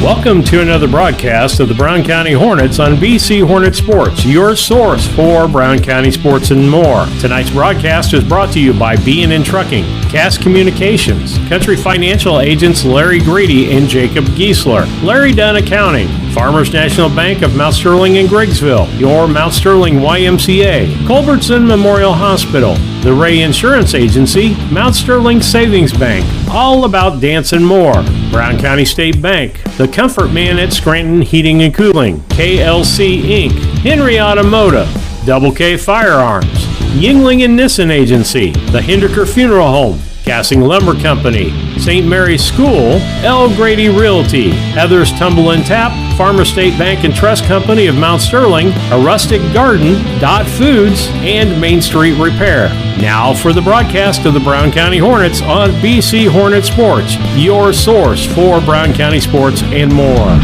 Welcome to another broadcast of the Brown County Hornets on BC Hornet Sports, your source for Brown County sports and more. Tonight's broadcast is brought to you by B&N Trucking, Cass Communications, Country Financial Agents Larry Grady and Jacob Giesler, Larry Dunn Accounting, Farmers National Bank of Mount Sterling and Griggsville, your Mount Sterling YMCA, Culbertson Memorial Hospital, the Ray Insurance Agency, Mount Sterling Savings Bank, All About Dance and More, Brown County State Bank, The Comfort Man at Scranton Heating and Cooling, KLC Inc., Henry Automotive, Double K Firearms, Yingling and Nissen Agency, The Hinderker Funeral Home, Gassing Lumber Company, St. Mary's School, L. Grady Realty, Heather's Tumble and Tap, Farmer State Bank and Trust Company of Mount Sterling, A Rustic Garden, Dot Foods, and Main Street Repair. Now for the broadcast of the Brown County Hornets on BC Hornet Sports, your source for Brown County sports and more.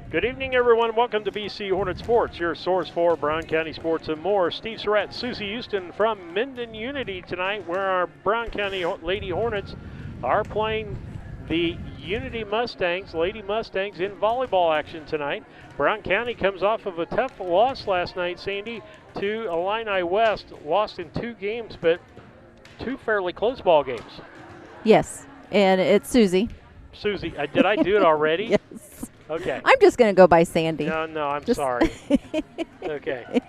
Good evening, everyone. Welcome to BC Hornet Sports, your source for Brown County sports and more. Steve Surratt, Susie Houston from Minden Unity tonight, where our Brown County Lady Hornets are playing the Unity Mustangs, Lady Mustangs, in volleyball action tonight. Brown County comes off of a tough loss last night, Sandy, to Illini West. Lost in 2 games, but 2 fairly close ball games. Yes, and it's Susie. Susie, did I do it already? Yes. Okay. I'm just going to go by Sandy. No, I'm sorry. Okay.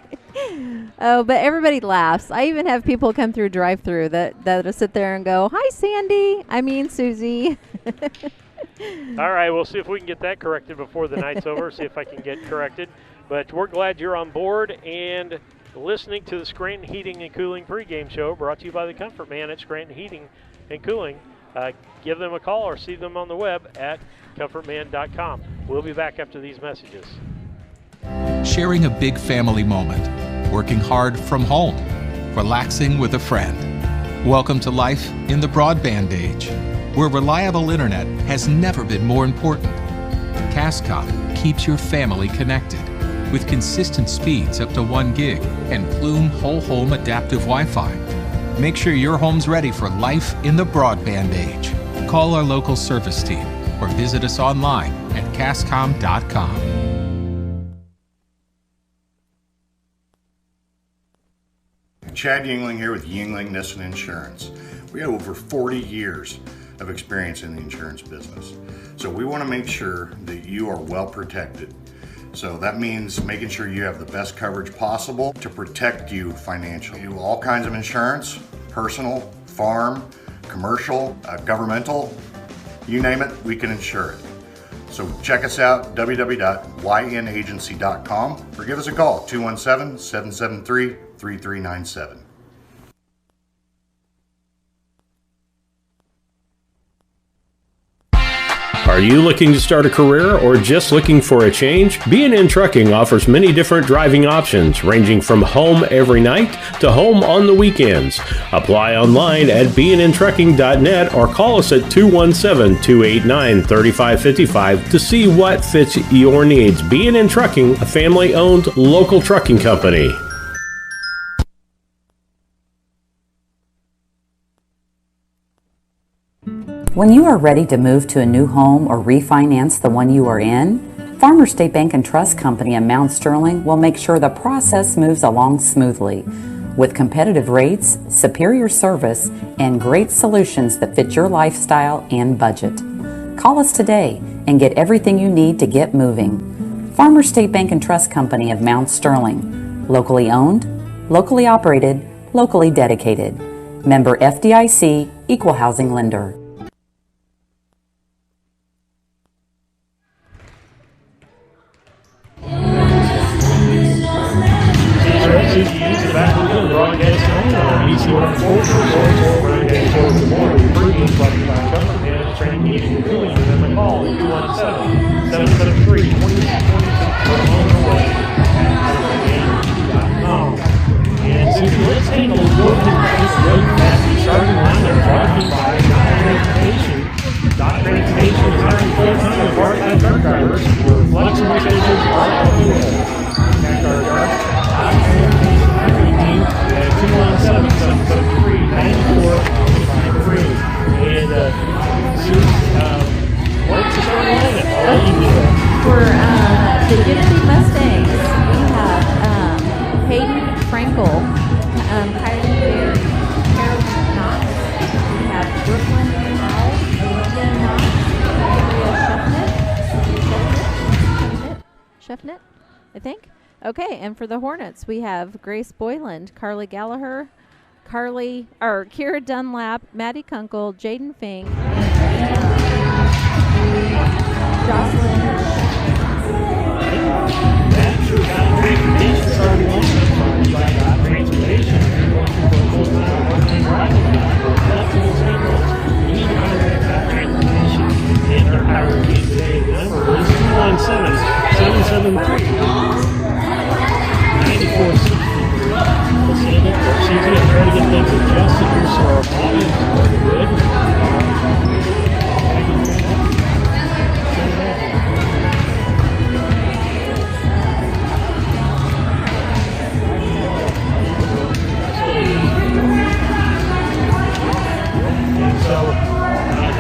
Oh, but everybody laughs. I even have people come through drive-through that'll sit there and go, "Hi, Sandy. I mean Susie." All right, we'll see if we can get that corrected before the night's over, see if I can get corrected. But we're glad you're on board and listening to the Scranton Heating and Cooling pregame show, brought to you by the Comfort Man at Scranton Heating and Cooling. Give them a call or see them on the web at comfortman.com. We'll be back after these messages. Sharing a big family moment, working hard from home, relaxing with a friend. Welcome to life in the broadband age, where reliable internet has never been more important. Cascom keeps your family connected with consistent speeds up to 1 gig and Plume whole home adaptive Wi-Fi. Make sure your home's ready for life in the broadband age. Call our local service team or visit us online at cascom.com. Chad Yingling here with Yingling Nissen Insurance. We have over 40 years of experience in the insurance business. So we want to make sure that you are well protected. So that means making sure you have the best coverage possible to protect you financially. We do all kinds of insurance, personal, farm, commercial, governmental, you name it, we can insure it. So check us out, www.ynagency.com, or give us a call, 217-773-3397. Are you looking to start a career or just looking for a change? B&N Trucking offers many different driving options, ranging from home every night to home on the weekends. Apply online at bnntrucking.net or call us at 217-289-3555 to see what fits your needs. B&N Trucking, a family-owned local trucking company. When you are ready to move to a new home or refinance the one you are in, Farmer State Bank and Trust Company in Mount Sterling will make sure the process moves along smoothly. With competitive rates, superior service, and great solutions that fit your lifestyle and budget. Call us today and get everything you need to get moving. Farmer State Bank and Trust Company of Mount Sterling. Locally owned, locally operated, locally dedicated. Member FDIC, Equal Housing Lender. the Gypsy Mustangs, we have Hayden Frankel, Kylie Berry, Carolyn Knox. We have Brooklyn Howell, Olivia Knox, Andrea Sheffnet, I think. Okay, and for the Hornets, we have Grace Boyland, Carly Gallagher, Kira Dunlap, Maddie Kunkel, Jaden Fink, Jocelyn.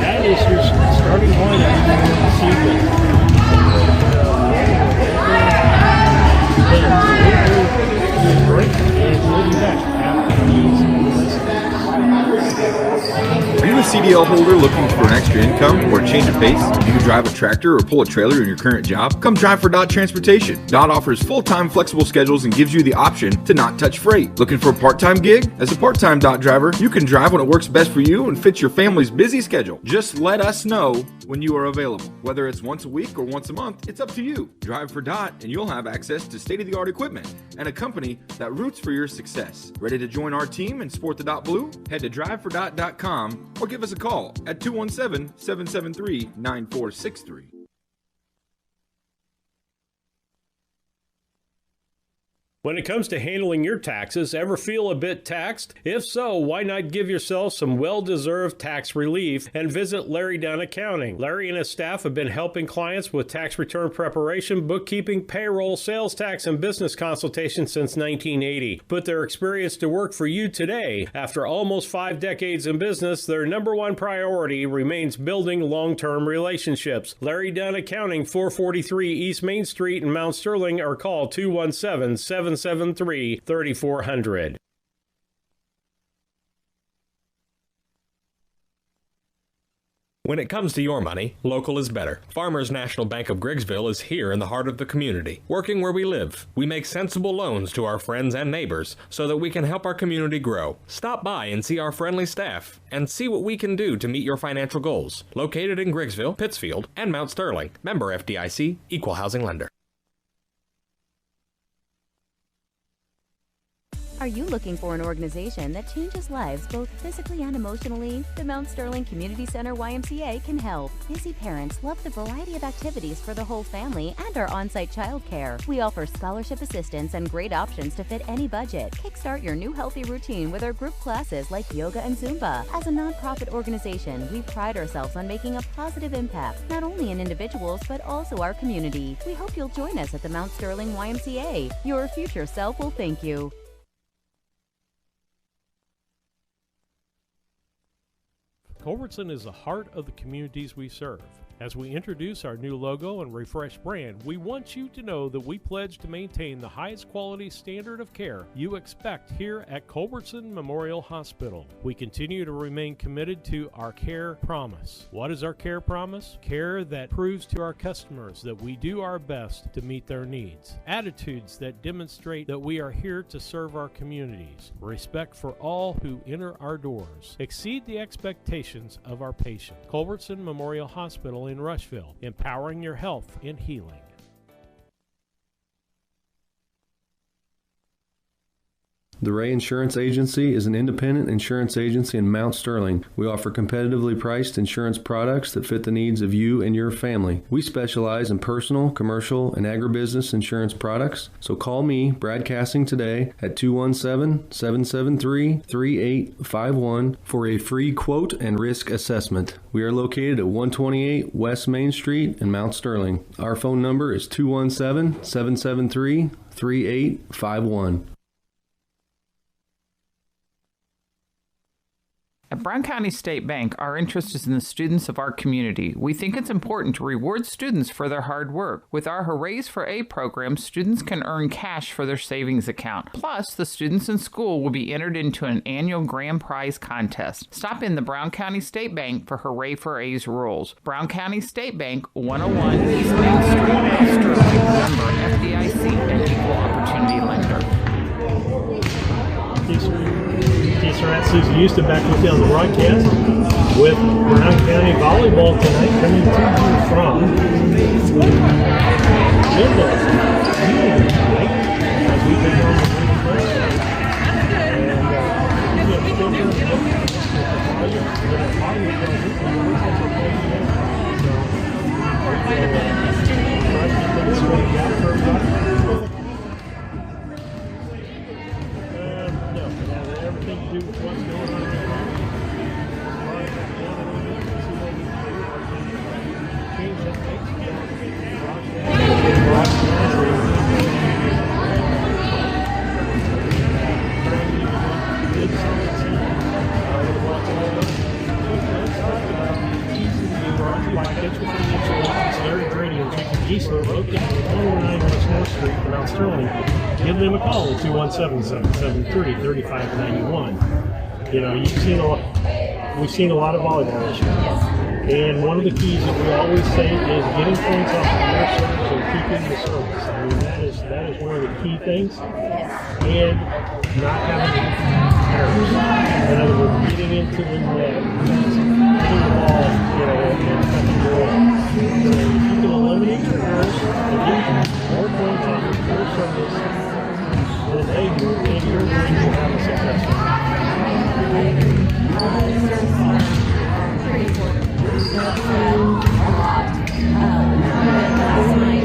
That is your starting lineup for the season. Break and we'll be back after these. Are you a CDL holder looking for an extra income or a change of pace? Do you drive a tractor or pull a trailer in your current job? Come drive for Dot Transportation. Dot offers full-time flexible schedules and gives you the option to not touch freight. Looking for a part-time gig? As a part-time Dot driver, you can drive when it works best for you and fits your family's busy schedule. Just let us know when you are available. Whether it's once a week or once a month, it's up to you. Drive for Dot and you'll have access to state-of-the-art equipment and a company that roots for your success. Ready to join our team and sport the Dot Blue? Head to drivefordot.com or give us a call at 217-773-9463. When it comes to handling your taxes, ever feel a bit taxed? If so, why not give yourself some well-deserved tax relief and visit Larry Dunn Accounting. Larry and his staff have been helping clients with tax return preparation, bookkeeping, payroll, sales tax, and business consultation since 1980. Put their experience to work for you today. After almost 5 decades in business, their number one priority remains building long-term relationships. Larry Dunn Accounting, 443 East Main Street in Mount Sterling, or call 217-773-3400. When it comes to your money, local is better. Farmers National Bank of Griggsville is here in the heart of the community, working where we live. We make sensible loans to our friends and neighbors so that we can help our community grow. Stop by and see our friendly staff and see what we can do to meet your financial goals. Located in Griggsville, Pittsfield, and Mount Sterling. Member FDIC, Equal Housing Lender. Are you looking for an organization that changes lives both physically and emotionally? The Mount Sterling Community Center YMCA can help. Busy parents love the variety of activities for the whole family and our on-site childcare. We offer scholarship assistance and great options to fit any budget. Kickstart your new healthy routine with our group classes like yoga and Zumba. As a nonprofit organization, we pride ourselves on making a positive impact, not only in individuals, but also our community. We hope you'll join us at the Mount Sterling YMCA. Your future self will thank you. Culbertson is the heart of the communities we serve. As we introduce our new logo and refreshed brand, we want you to know that we pledge to maintain the highest quality standard of care you expect here at Culbertson Memorial Hospital. We continue to remain committed to our care promise. What is our care promise? Care that proves to our customers that we do our best to meet their needs. Attitudes that demonstrate that we are here to serve our communities. Respect for all who enter our doors. Exceed the expectations of our patient. Culbertson Memorial Hospital in Rushville, empowering your health and healing. The Ray Insurance Agency is an independent insurance agency in Mount Sterling. We offer competitively priced insurance products that fit the needs of you and your family. We specialize in personal, commercial, and agribusiness insurance products. So call me, Brad Casting, today at 217-773-3851 for a free quote and risk assessment. We are located at 128 West Main Street in Mount Sterling. Our phone number is 217-773-3851. At Brown County State Bank, our interest is in the students of our community. We think it's important to reward students for their hard work. With our Hoorays for A program, students can earn cash for their savings account. Plus, the students in school will be entered into an annual grand prize contest. Stop in the Brown County State Bank for Hooray for A's rules. Brown County State Bank, 101 East Main Street, Sterling, member FDIC, and equal opportunity lender. Rat Susie Houston back with you on the broadcast with Brown County Volleyball tonight, coming to you from Midland tonight as we take on the everything to do with what's going on right now. Change that makes East located at 109 West North Street in Mount Sterling. Give them a call at 217-730-3591. You know, we've seen a lot of volleyball this year. And one of the keys that we always say is getting points off of your service and keeping the service. I mean, that is one of the key things. And not having errors. In other words, getting into the net, hitting the ball, you know, and touching the ball. So if you can eliminate your errors and get more points off of your service, then hey, you're going to have a successful. Pretty important. Last night,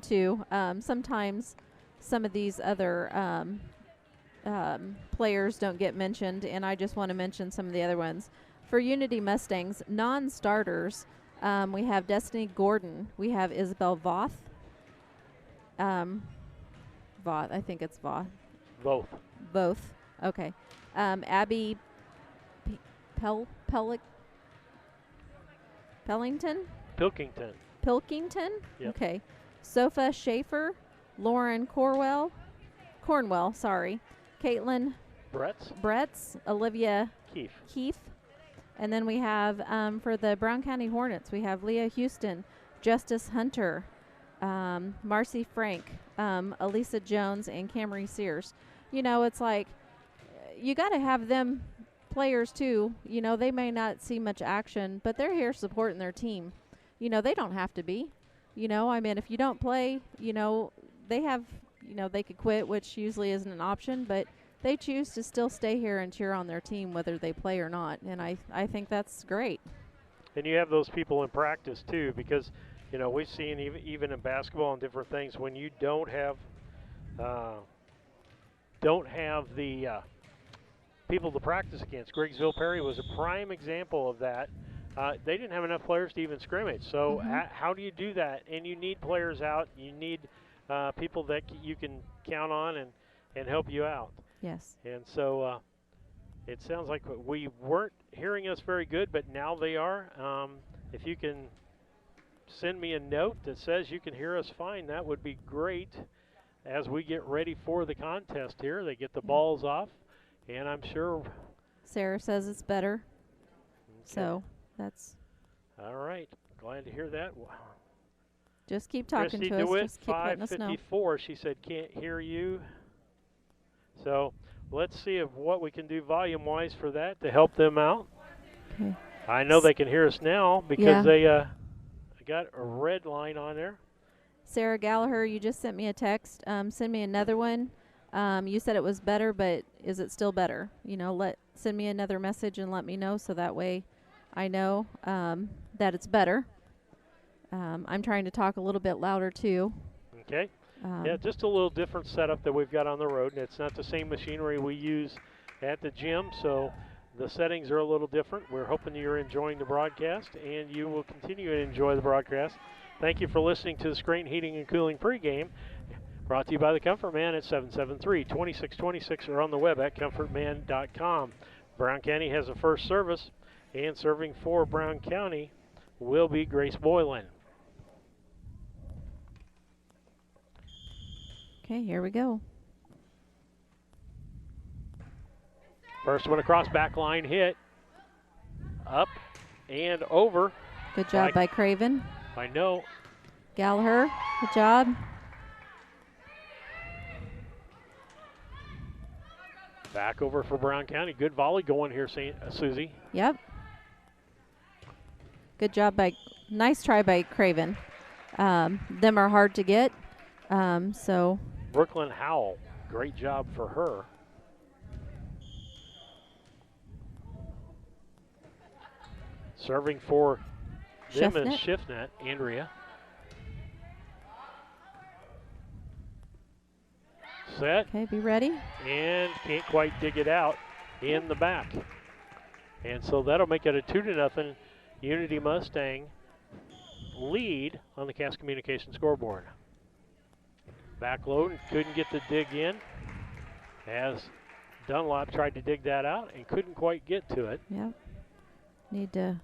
too. Sometimes some of these other players don't get mentioned, and I just want to mention some of the other ones. For Unity Mustangs, non-starters, we have Destiny Gordon. We have Isabel Voth. Voth, I think it's Voth. Both. Okay. Abby Pellington? Pilkington? Yep. Okay. Sophia Schaefer, Lauren Cornwell, sorry. Caitlin Bretz, Olivia Keefe. And then we have, for the Brown County Hornets, we have Leah Houston, Justice Hunter, Marcy Frank, Elisa Jones, and Camry Sears. You know, it's like you got to have them players too. You know, they may not see much action, but they're here supporting their team. You know, they don't have to be. You know, I mean, if you don't play, you know, they have, you know, they could quit, which usually isn't an option, but they choose to still stay here and cheer on their team whether they play or not, and I think that's great. And you have those people in practice too, because we've seen even in basketball and different things, when you don't have the people to practice against. Griggsville Perry was a prime example of that. They didn't have enough players to even scrimmage. So how do you do that? And you need players out. You need people that you can count on and help you out. Yes. And so it sounds like we weren't hearing us very good, but now they are. If you can send me a note that says you can hear us fine, that would be great as we get ready for the contest here. They get the balls off, and I'm sure Sarah says it's better. Okay. So that's all right. Glad to hear that. just keep talking Christy to us. DeWitt, Just keep letting us know. 554. She said can't hear you. So let's see what we can do volume-wise for that to help them out. Okay. I know they can hear us now because they got a red line on there. Sarah Gallagher, you just sent me a text. Send me another one. You said it was better, but is it still better? Send me another message and let me know so that way I know that it's better. I'm trying to talk a little bit louder too. Okay. Yeah, just a little different setup that we've got on the road. And it's not the same machinery we use at the gym, so the settings are a little different. We're hoping you're enjoying the broadcast, and you will continue to enjoy the broadcast. Thank you for listening to the Scranton Heating and Cooling pregame, brought to you by the Comfort Man at 773-2626 or on the web at comfortman.com. Brown County has a first service, and serving for Brown County will be Grace Boylan. Okay, here we go. First one across, back line hit. Up and over. Good job by Craven. I know. Gallagher, good job. Back over for Brown County. Good volley going here, Susie. Yep. Good job nice try by Craven. Them are hard to get. So. Brooklyn Howell, great job for her. Serving for them is Shiftnet, Andrea. Set. Okay, be ready. And can't quite dig it out in the back. And so that'll make it a 2-0 Unity Mustang lead on the Cass Communication scoreboard. Back load and couldn't get the dig in as Dunlop tried to dig that out and couldn't quite get to it. Yep. Need to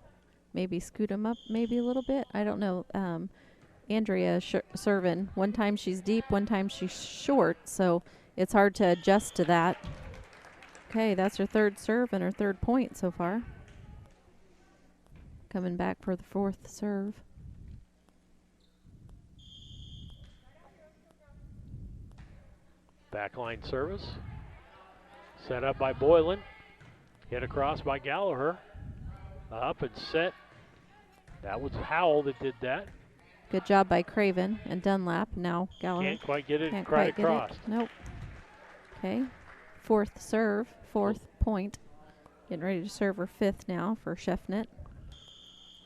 maybe scoot him up maybe a little bit. I don't know. Andrea serving. One time she's deep, one time she's short, so it's hard to adjust to that. Okay, that's her third serve and her third point so far. Coming back for the fourth serve. Backline service. Set up by Boylan. Hit across by Gallagher. Up and set. That was Howell that did that. Good job by Craven and Dunlap. Now Gallagher. Can't quite get it Can't right quite across. Get it. Nope. Okay. Fourth serve, fourth point. Getting ready to serve her fifth now for Sheffnet.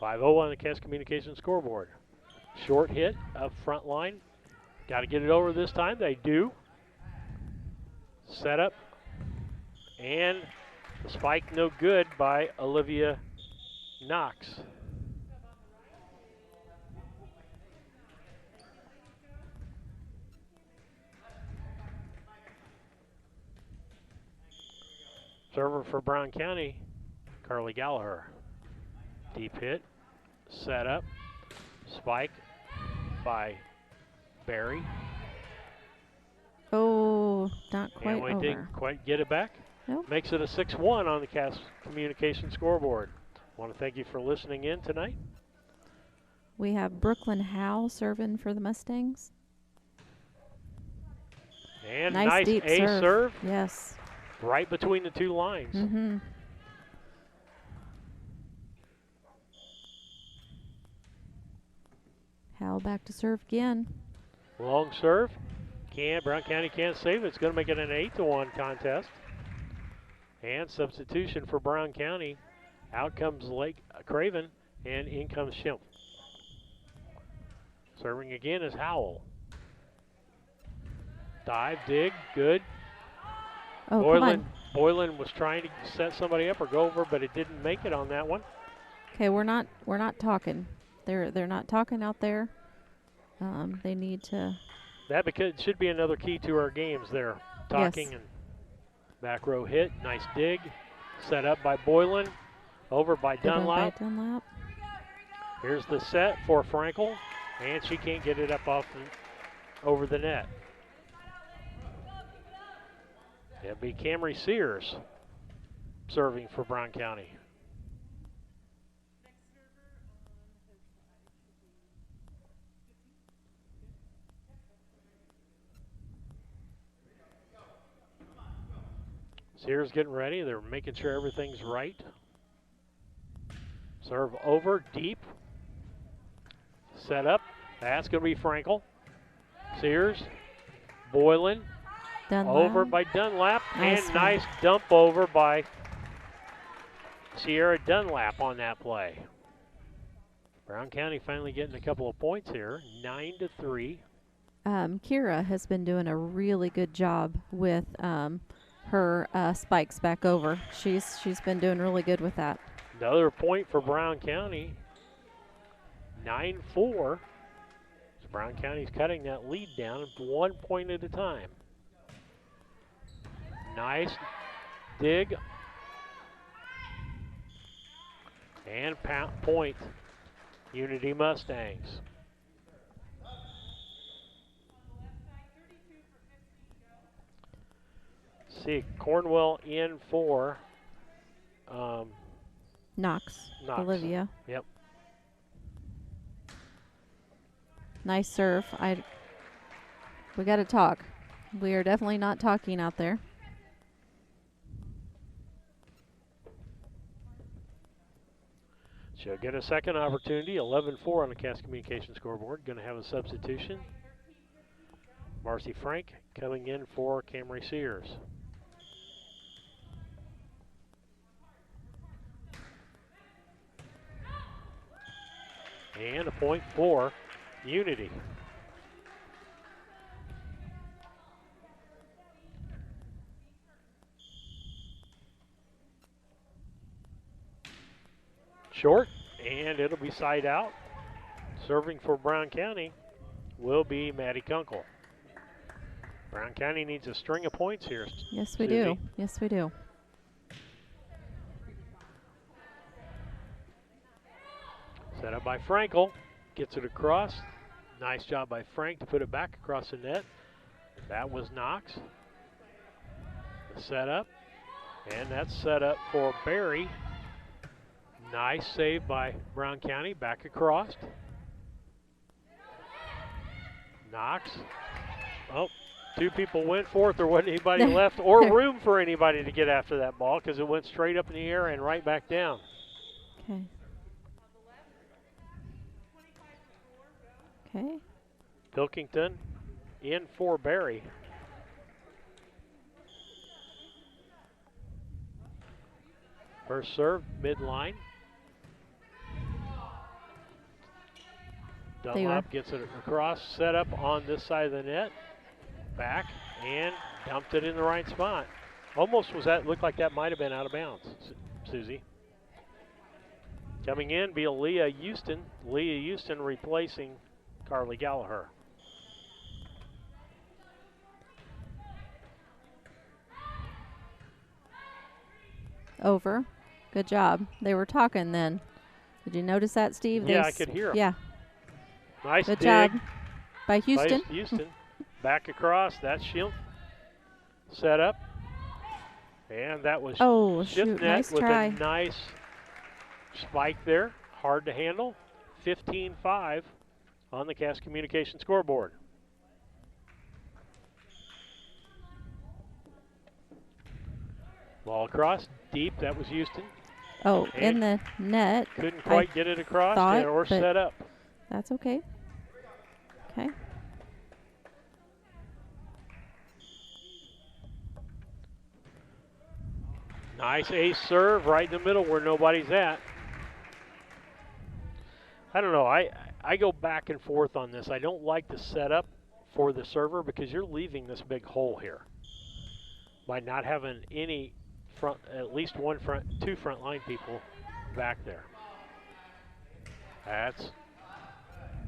5-0 on the Cass Communication scoreboard. Short hit up front line. Got to get it over this time. They do. Set up. And the spike no good by Olivia Knox. Server for Brown County, Carly Gallagher. Deep hit, set up, spike by Barry. Oh, not quite and we over. didn't quite get it back. Nope. Makes it a 6-1 on the Cass Communication scoreboard. Want to thank you for listening in tonight. We have Brooklyn Howell serving for the Mustangs. And nice deep A serve. Yes. Right between the two lines. Mm-hmm. Howell back to serve again. Long serve. Brown County can't save it. It's going to make it an 8-1 contest. And substitution for Brown County. Out comes Lake Craven, and in comes Schimpf. Serving again is Howell. Dive, dig, good. Oh, come on. Boylan was trying to set somebody up or go over, but it didn't make it on that one. Okay, we're not talking. They're not talking out there. They need to. That because it should be another key to our games there. Talking Yes. and back row hit, nice dig. Set up by Boylan, over by Good one by Dunlap. Dunlap. Here's the set for Frankel, and she can't get it up over the net. It'll be Camry Sears serving for Brown County. Sears getting ready. They're making sure everything's right. Serve over, deep. Set up. That's going to be Frankel. Sears, Boylan. Dunlap. Over by Dunlap, Nice and one. nice dump over by Sierra Dunlap on that play. Brown County finally getting a couple of points here, 9-3. Kira has been doing a really good job with her spikes back over. She's been doing really good with that. Another point for Brown County, 9-4. So Brown County's cutting that lead down 1 point at a time. Nice dig. And point, Unity Mustangs. See, Cornwell in for Knox. Knox. Olivia. Yep. Nice serve. We got to talk. We are definitely not talking out there. She'll get a second opportunity, 11-4 on the Cass Communication scoreboard. Going to have a substitution. Marcy Frank coming in for Camry Sears. And a point for Unity. Short, and it'll be side out. Serving for Brown County will be Maddie Kunkel. Brown County needs a string of points here. Yes, we Susie. do. Yes, we do. Set up by Frankel. Gets it across. Nice job by Frank to put it back across the net. That was Knox. The setup. And that's set up for Barry. Nice save by Brown County. Back across. Knox. Oh, two people went for it. There wasn't anybody left or room for anybody to get after that ball because it went straight up in the air and right back down. Okay. Okay. Pilkington in for Barry. First serve, midline. Dunlap gets it across, set up on this side of the net. Back and dumped it in the right spot. Almost looked like that might have been out of bounds, Susie. Coming in, be Leah Houston. Leah Houston replacing Carly Gallagher. Over. Good job. They were talking then. Did you notice that, Steve? Yeah, I could hear 'em. Yeah. Nice Good dig job by Houston. by Houston. Back across. That's Schimpf. Set up. And that was Oh, shoot. Schiffnet Nice with try. a nice spike there. Hard to handle. 15-5 on the Cass Communication scoreboard. Ball across. Deep. That was Houston. Oh, And in the net. Couldn't quite get it across thought, or but set up. That's okay. Okay. Nice ace serve right in the middle where nobody's at. I don't know. I go back and forth on this. I don't like the setup for the server because you're leaving this big hole here by not having any front, at least two front line people back there. That's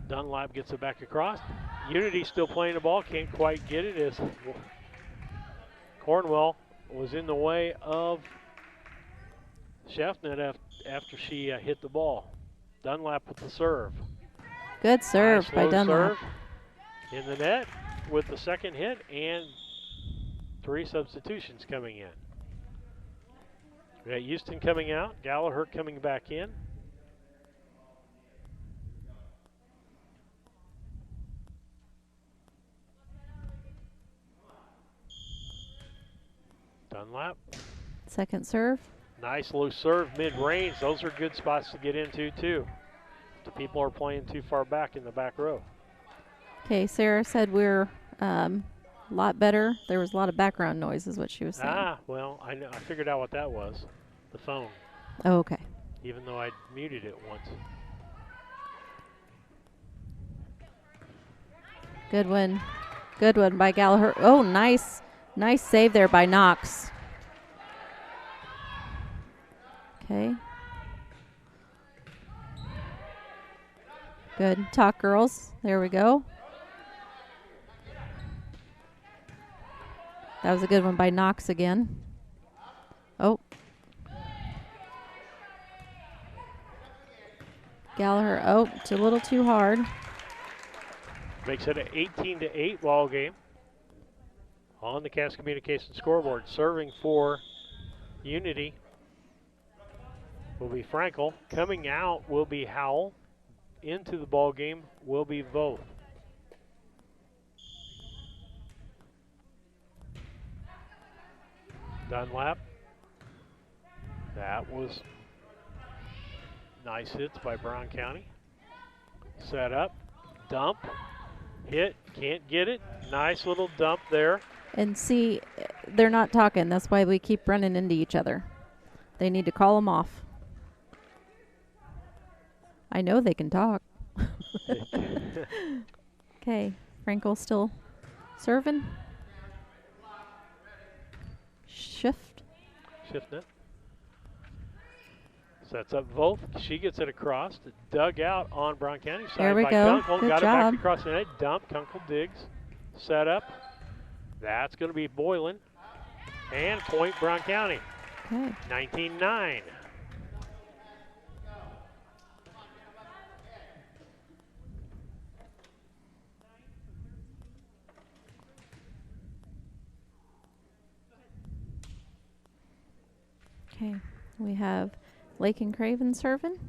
Dunlap gets it back across. Unity still playing the ball, can't quite get it as Cornwell was in the way of Sheffnet after she hit the ball. Dunlap with the serve. Good serve nice by Dunlap. Serve in the net with the second hit and 3 substitutions coming in. We got Houston coming out, Gallagher coming back in. Dunlap. Second serve. Nice low serve mid-range. Those are good spots to get into too. The people are playing too far back in the back row. Okay, Sarah said we're a lot better. There was a lot of background noise is what she was saying. Well, I figured out what that was. The phone. Oh, okay. Even though I muted it once. Good one. Good one by Gallagher. Oh, nice. Nice save there by Knox. Okay. Good. Talk, girls. There we go. That was a good one by Knox again. Oh. Gallagher. Oh, it's a little too hard. Makes it an 18-8 ball game. On the Cass Communications scoreboard, serving for Unity will be Frankel. Coming out will be Howell. Into the ball game will be Voth. Dunlap. That was nice hits by Brown County. Set up, dump, hit, can't get it. Nice little dump there. And see, they're not talking. That's why we keep running into each other. They need to call them off. I know they can talk. Okay, Frankel still serving. Shift. Shift sets up Volk. She gets it across. Dug out on Brown County side. There we by go. Kunkel. Good Got job. it back across the net. Dump. Kunkel digs. Set up. That's going to be Boylan. And point Brown County. Okay. 19-9. Okay, we have Lake and Craven serving.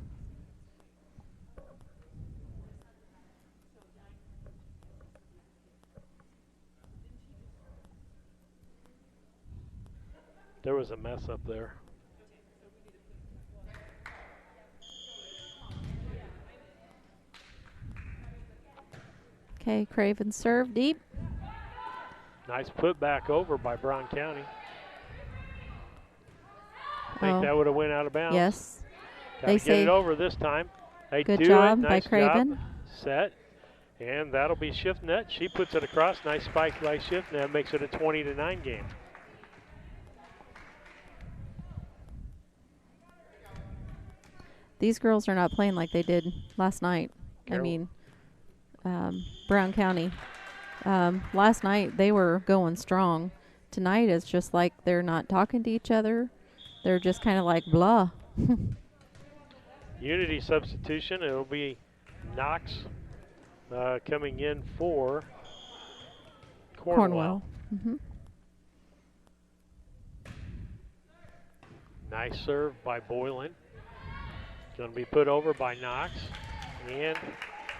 There was a mess up there. Okay, Craven serve deep. Nice put back over by Brown County. I think that would have went out of bounds. Yes. Gotta get it over this time. They good do job it. Nice by Craven. Job. Set. And that'll be Shiftnet. She puts it across. Nice spike by Shiftnet. Makes it a 20-9 game. These girls are not playing like they did last night. Carol. I mean, Brown County. Last night they were going strong. Tonight it's just like they're not talking to each other. They're just kind of like blah. Unity substitution. It'll be Knox coming in for Cornwell. Mm-hmm. Nice serve by Boylan. Going to be put over by Knox. And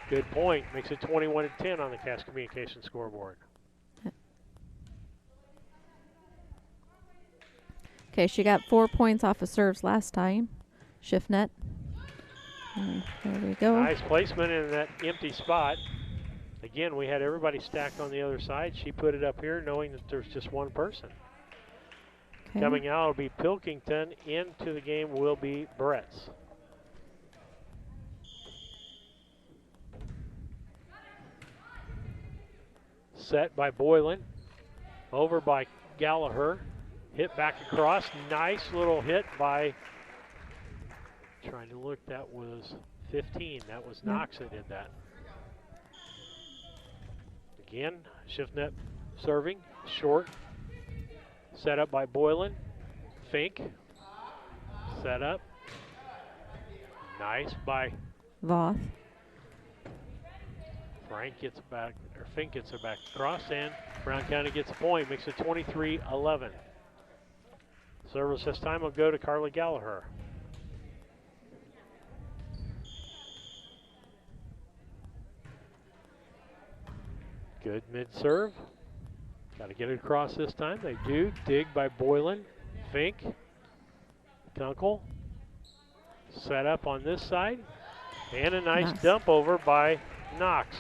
good point. Makes it 21-10 on the Cass Communications scoreboard. Okay, she got 4 points off of serves last time. Shift net. And there we go. Nice placement in that empty spot. Again, we had everybody stacked on the other side. She put it up here knowing that there's just one person. Okay. Coming out will be Pilkington. Into the game will be Bretts. set by Boylan. Over by Gallagher. Hit back across. Nice little hit by, trying to look, that was 15. That was Knox that did that. Again, shift net serving. Short. Set up by Boylan. Fink. Set up. Nice by Voth. Frank gets it back, or Fink gets it back across, and Brown County gets a point. Makes it 23-11. Service this time will go to Carly Gallagher. Good mid-serve. Got to get it across this time. They do. Dig by Boylan. Fink. Kunkel. Set up on this side. And a nice dump over by Knox.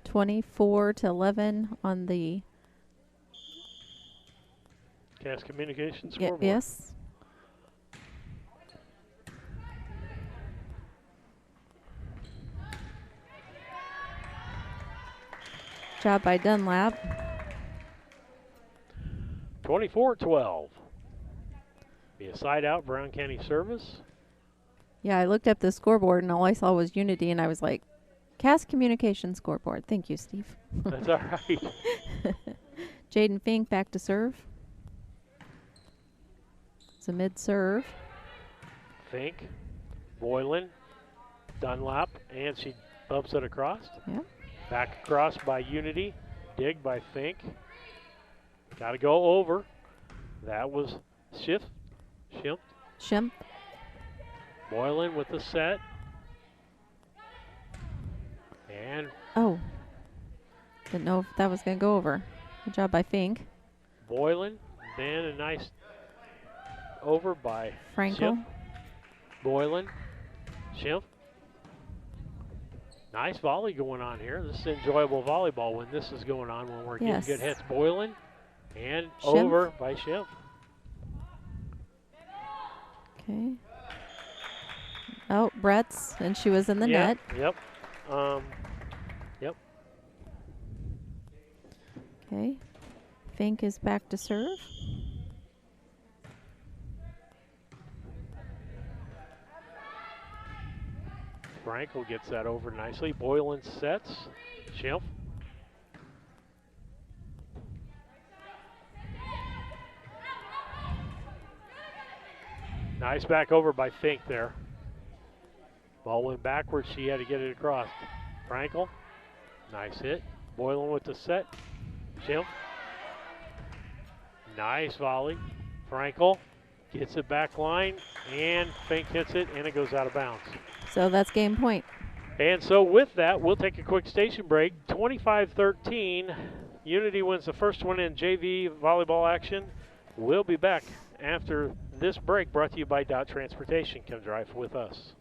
(24-11) on the Cass Communications scoreboard. Yes. Job by Dunlap. 24-12. Be a side out, Brown County service. Yeah, I looked up the scoreboard and all I saw was Unity, and I was like, Cass Communication scoreboard. Thank you, Steve. That's all right. Jaden Fink back to serve. It's a mid-serve. Fink, Boylan, Dunlap, and she bumps it across. Yeah. Back across by Unity. Dig by Fink. Got to go over. That was Shimp. Boylan with the set. And didn't know if that was going to go over. Good job by Fink. Boylan, then a nice over by Frankel. Shimp. Boylan, Shimp. Nice volley going on here. This is enjoyable volleyball when this is going on, when we're getting good hits. Boylan and Shimp. over by Shimp. Okay. Oh, Brett's, and she was in the net. Yep. Okay. Fink is back to serve. Frankel gets that over nicely. Boylan sets. Shimp. Nice back over by Fink there. Ball went backwards. She had to get it across. Frankel. Nice hit. Boylan with the set. Shimp. Nice volley. Frankel gets it back line, and Fink hits it, and it goes out of bounds. So that's game point. And so with that, we'll take a quick station break. 25-13. Unity wins the first one in JV volleyball action. We'll be back after this break, brought to you by Dot Transportation. Come drive with us.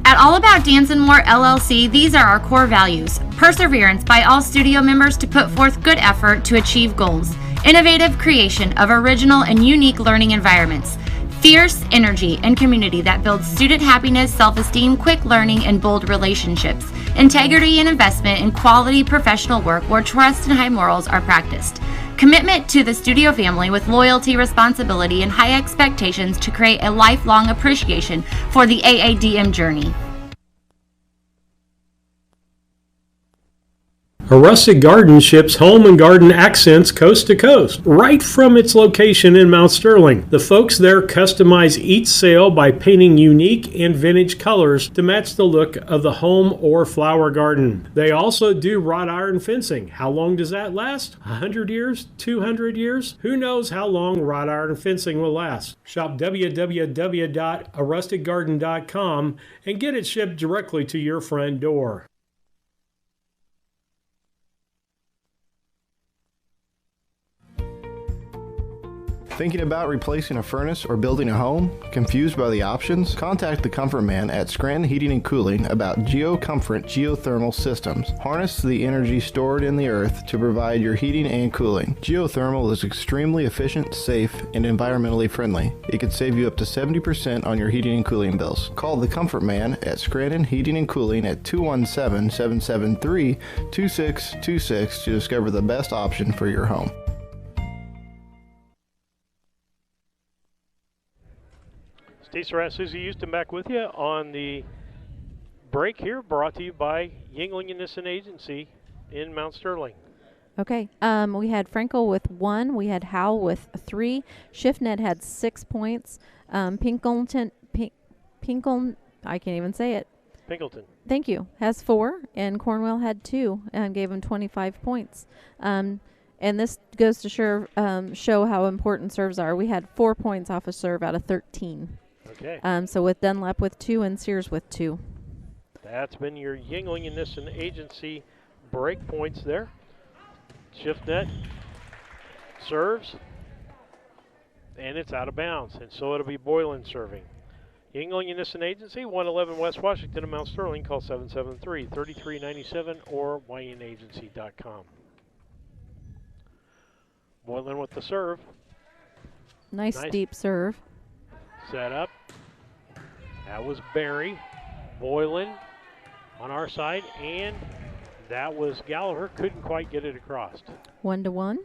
At All About Dance and More LLC, these are our core values. Perseverance by all studio members to put forth good effort to achieve goals. Innovative creation of original and unique learning environments. Fierce energy and community that builds student happiness, self-esteem, quick learning, and bold relationships. Integrity and investment in quality professional work where trust and high morals are practiced. Commitment to the studio family with loyalty, responsibility, and high expectations to create a lifelong appreciation for the AADM journey. A Rustic Garden ships home and garden accents coast to coast, right from its location in Mount Sterling. The folks there customize each sail by painting unique and vintage colors to match the look of the home or flower garden. They also do wrought iron fencing. How long does that last? 100 years? 200 years? Who knows how long wrought iron fencing will last? Shop www.arusticgarden.com and get it shipped directly to your front door. Thinking about replacing a furnace or building a home? Confused by the options? Contact the Comfort Man at Scranton Heating and Cooling about GeoComfort geothermal systems. Harness the energy stored in the earth to provide your heating and cooling. Geothermal is extremely efficient, safe, and environmentally friendly. It can save you up to 70% on your heating and cooling bills. Call the Comfort Man at Scranton Heating and Cooling at 217-773-2626 to discover the best option for your home. Steve Surratt, Susie Houston back with you on the break here, brought to you by Yingling and Nissen Agency in Mount Sterling. Okay, we had Frankel with 1. We had Howell with 3. Schiffnet had 6 points. Pinkelton, I can't even say it. Pinkelton. Thank you. Has 4, and Cornwell had 2 and gave him 25 points. And this goes to show how important serves are. We had 4 points off a serve out of 13. Okay. So with Dunlap with 2 and Sears with 2. That's been your Yingling and Nissen Agency break points there. Schiffnet serves, and it's out of bounds, and so it'll be Boylan serving. Yingling and Nissen Agency, 111 West Washington in Mount Sterling. Call 773-3397 or yinagency.com. Boylan with the serve. Nice deep serve. Set up. That was Barry. Boylan on our side, and that was Gallagher. Couldn't quite get it across. 1-1.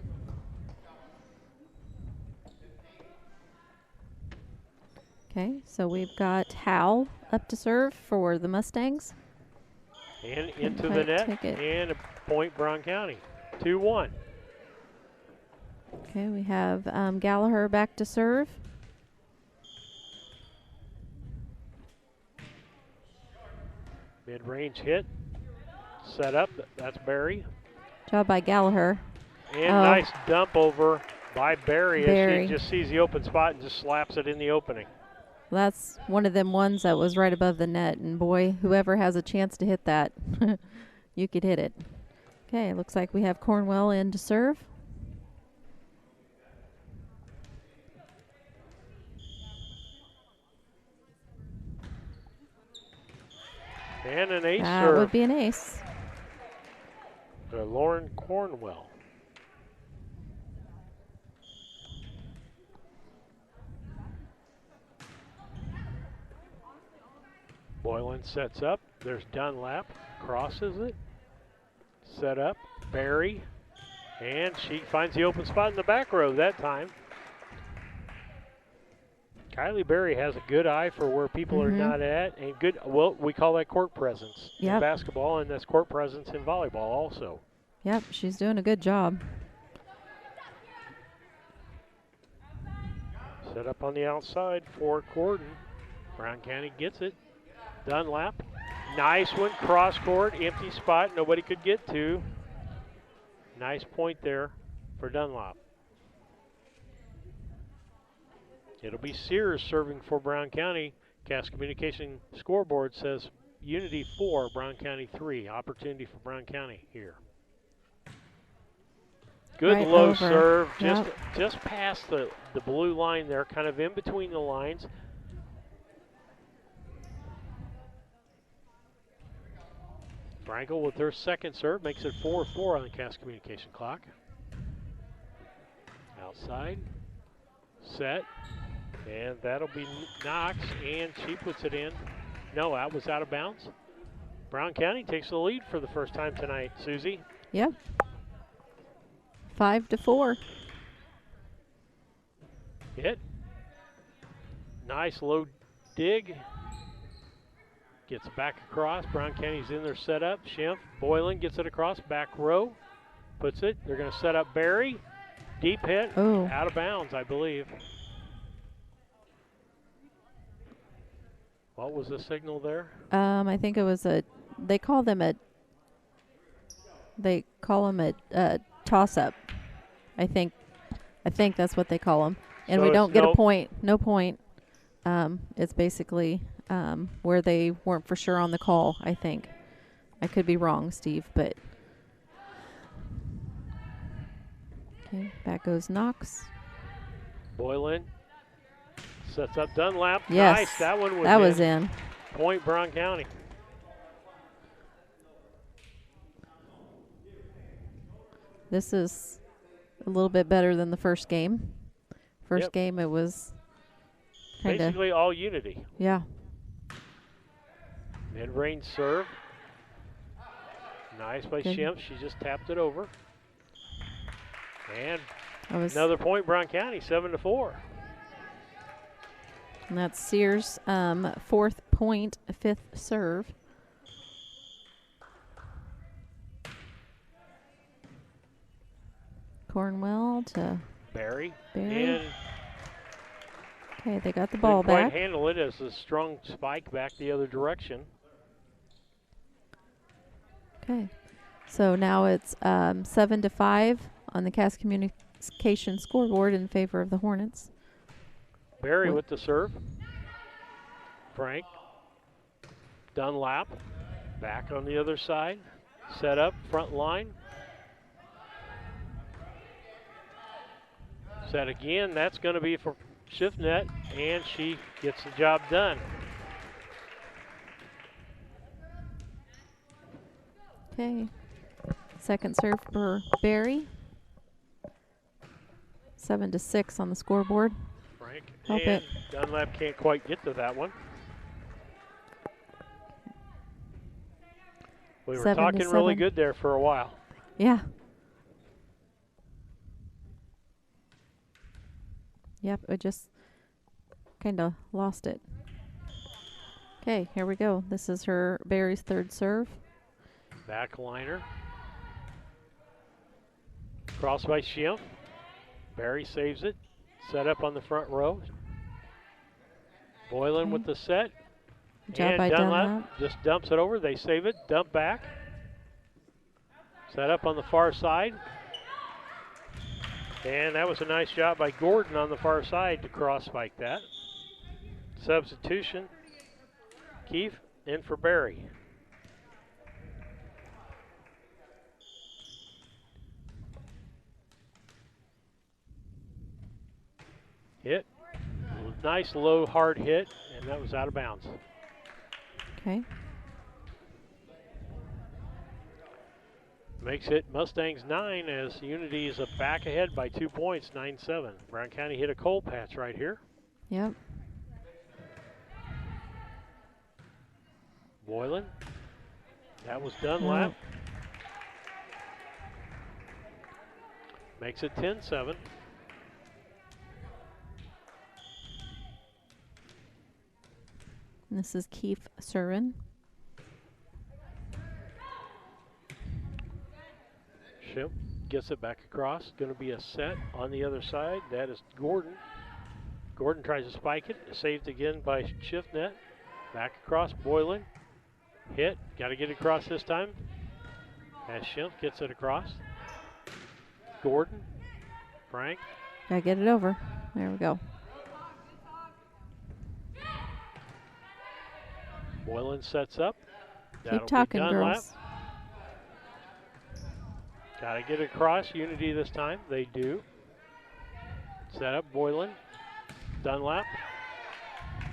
Okay, so we've got Howell up to serve for the Mustangs. And into the net, and a point Brown County. 2-1. Okay, we have Gallagher back to serve. Mid-range hit. Set up. That's Barry. Job by Gallagher. And nice dump over by Barry Barry. as she just sees the open spot and just slaps it in the opening. That's one of them ones that was right above the net, and boy, whoever has a chance to hit that, you could hit it. Okay, looks like we have Cornwell in to serve. And an ace That serve. would be an ace. Lauren Cornwell. Boylan sets up. There's Dunlap. Crosses it. Set up. Barry. And she finds the open spot in the back row that time. Kylie Berry has a good eye for where people are not at, and good, well, we call that court presence in basketball, and that's court presence in volleyball also. Yep, she's doing a good job. Set up on the outside for Gordon. Brown County gets it. Dunlap. Nice one, cross court, empty spot, nobody could get to. Nice point there for Dunlop. It'll be Sears serving for Brown County. Cass Communication scoreboard says Unity 4, Brown County 3. Opportunity for Brown County here. Good Right low over. serve, Yep. just past the blue line there, kind of in between the lines. Frankel with her second serve makes it 4-4 on the Cass Communication clock. Outside, set, and that'll be Knox, and she puts it in. No, that was out of bounds. Brown County takes the lead for the first time tonight, Susie. Yep. 5-4. Hit. Nice low dig. Gets it back across. Brown County's in their setup. Schimpf, Boylan gets it across. Back row. Puts it. They're going to set up Barry. Deep hit. Oh. Out of bounds, I believe. What was the signal there? I think it was they call them a toss-up. I think that's what they call them. And So we it's don't get a point. No point. It's basically where they weren't for sure on the call, I think. I could be wrong, Steve, but. Okay, back goes Knox. Boylan sets up Dunlap. Yes, Nice. That one was that was in. Point Brown County. This is a little bit better than the first game. First game, it was kind of basically all Unity. Yeah. Mid-range serve. Nice by Shimp. She just tapped it over. And another point, Brown County, 7-4. And that's Sears' fourth point, fifth serve. Cornwell to Barry. Barry. And okay, they got the ball didn't back. quite handle it as a strong spike back the other direction. Okay, so now it's 7-5 on the Cass Communication scoreboard in favor of the Hornets. Barry with the serve. Frank. Dunlap. Back on the other side. Set up, front line. Set again. That's going to be for shift net, and she gets the job done. Okay, second serve for Barry. 7-6 on the scoreboard. Frank Help and it. Dunlap can't quite get to that one. We were 7-7. talking really good there for a while. Yeah. Yep, I just kind of lost it. Okay, here we go. This is her Barry's third serve. Back liner. Cross by Shimp. Barry saves it. Set up on the front row. Boylan with the set. Good job and by Dunlap just dumps it over. They save it. Dump back. Set up on the far side. And that was a nice job by Gordon on the far side to cross spike that. Substitution. Keefe in for Barry. Hit. Nice low hard hit, and that was out of bounds. Okay. Makes it Mustangs 9 as Unity is back ahead by 2 points, 9-7. Brown County hit a cold patch right here. Yep. Boylan. That was Dunlap. Yep. Makes it 10-7. This is Keith Surin. Shimp gets it back across. Going to be a set on the other side. That is Gordon. Gordon tries to spike it. Saved again by shift net. Back across Boylan. Hit. Got to get it across this time. As Shimp gets it across. Gordon. Frank. Gotta get it over. There we go. Boylan sets up. Keep talking, girls. Got to get it across. Unity this time. They do. Set up Boylan. Dunlap.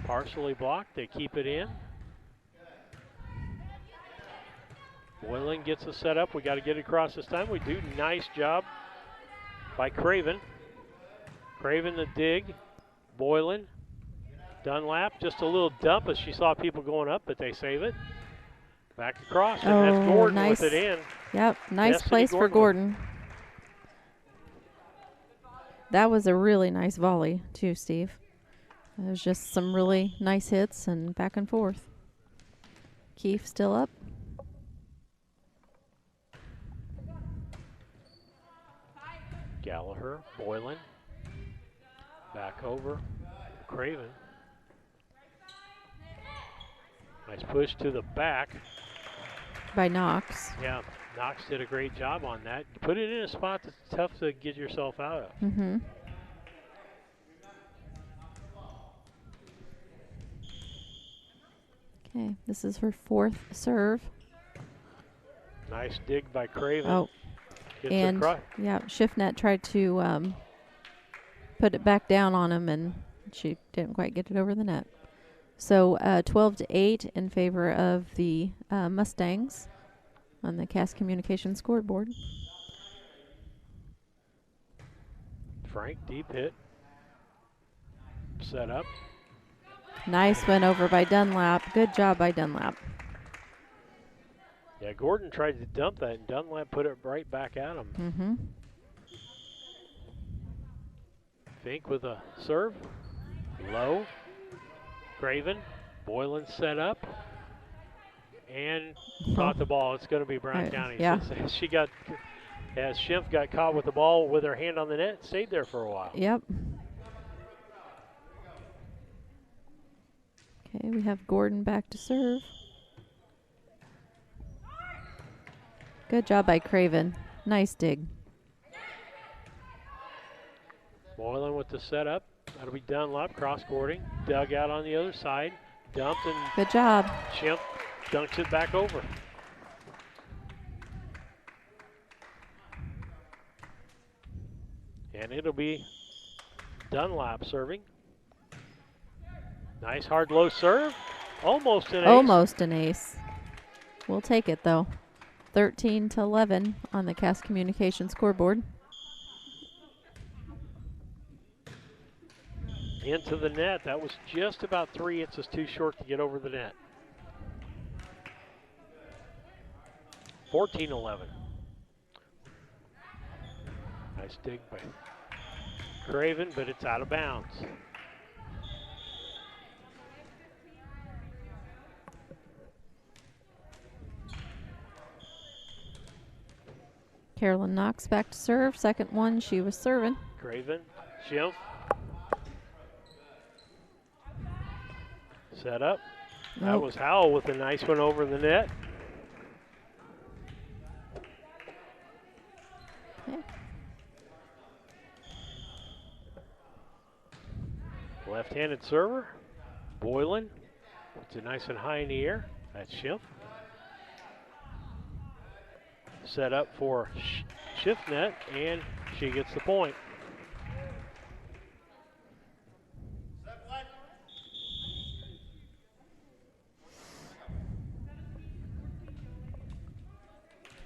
Partially blocked. They keep it in. Boylan gets the set up. We got to get it across this time. We do. Nice job by Craven. Craven the dig. Boylan. Dunlap, just a little dump as she saw people going up, but they save it. Back across, and that's Gordon nice. with it in. Yep, nice Destiny place for Gordon. That was a really nice volley, too, Steve. It was just some really nice hits and back and forth. Keefe still up. Gallagher, Boylan. Back over, Craven. Nice push to the back. By Knox. Yeah, Knox did a great job on that. Put it in a spot that's tough to get yourself out of. Mm-hmm. Okay, this is her fourth serve. Nice dig by Craven. Oh, Gets and across. yeah, Shiftnet tried to put it back down on him, and she didn't quite get it over the net. So 12-8 in favor of the Mustangs on the Cass Communication scoreboard. Frank, deep hit. Set up. Nice win over by Dunlap. Good job by Dunlap. Yeah, Gordon tried to dump that, and Dunlap put it right back at him. Mm-hmm. Fink with a serve. Low. Craven. Boylan set up. And caught the ball. It's going to be Brown County. Yeah. She got, as Schimpf got caught with the ball with her hand on the net, stayed there for a while. Yep. Okay, we have Gordon back to serve. Good job by Craven. Nice dig. Boylan with the setup. That'll be Dunlop, cross-courting. Dug out on the other side. Dumped, and good job. Schimpf dunks it back over. And it'll be Dunlap serving. Nice hard low serve. Almost an ace. Almost an ace. We'll take it though. 13-11 on the Cass Communication scoreboard. Into the net. That was just about 3 inches too short to get over the net. 14-11. Nice dig by Craven, but it's out of bounds. Carolyn Knox back to serve. Second one, she was serving. Craven, Schimpf. Set up. That was Howell with a nice one over the net. Okay. Left-handed server. Boylan. It's a nice and high in the air. That's Schimpf. Set up for Schiffnet, and she gets the point.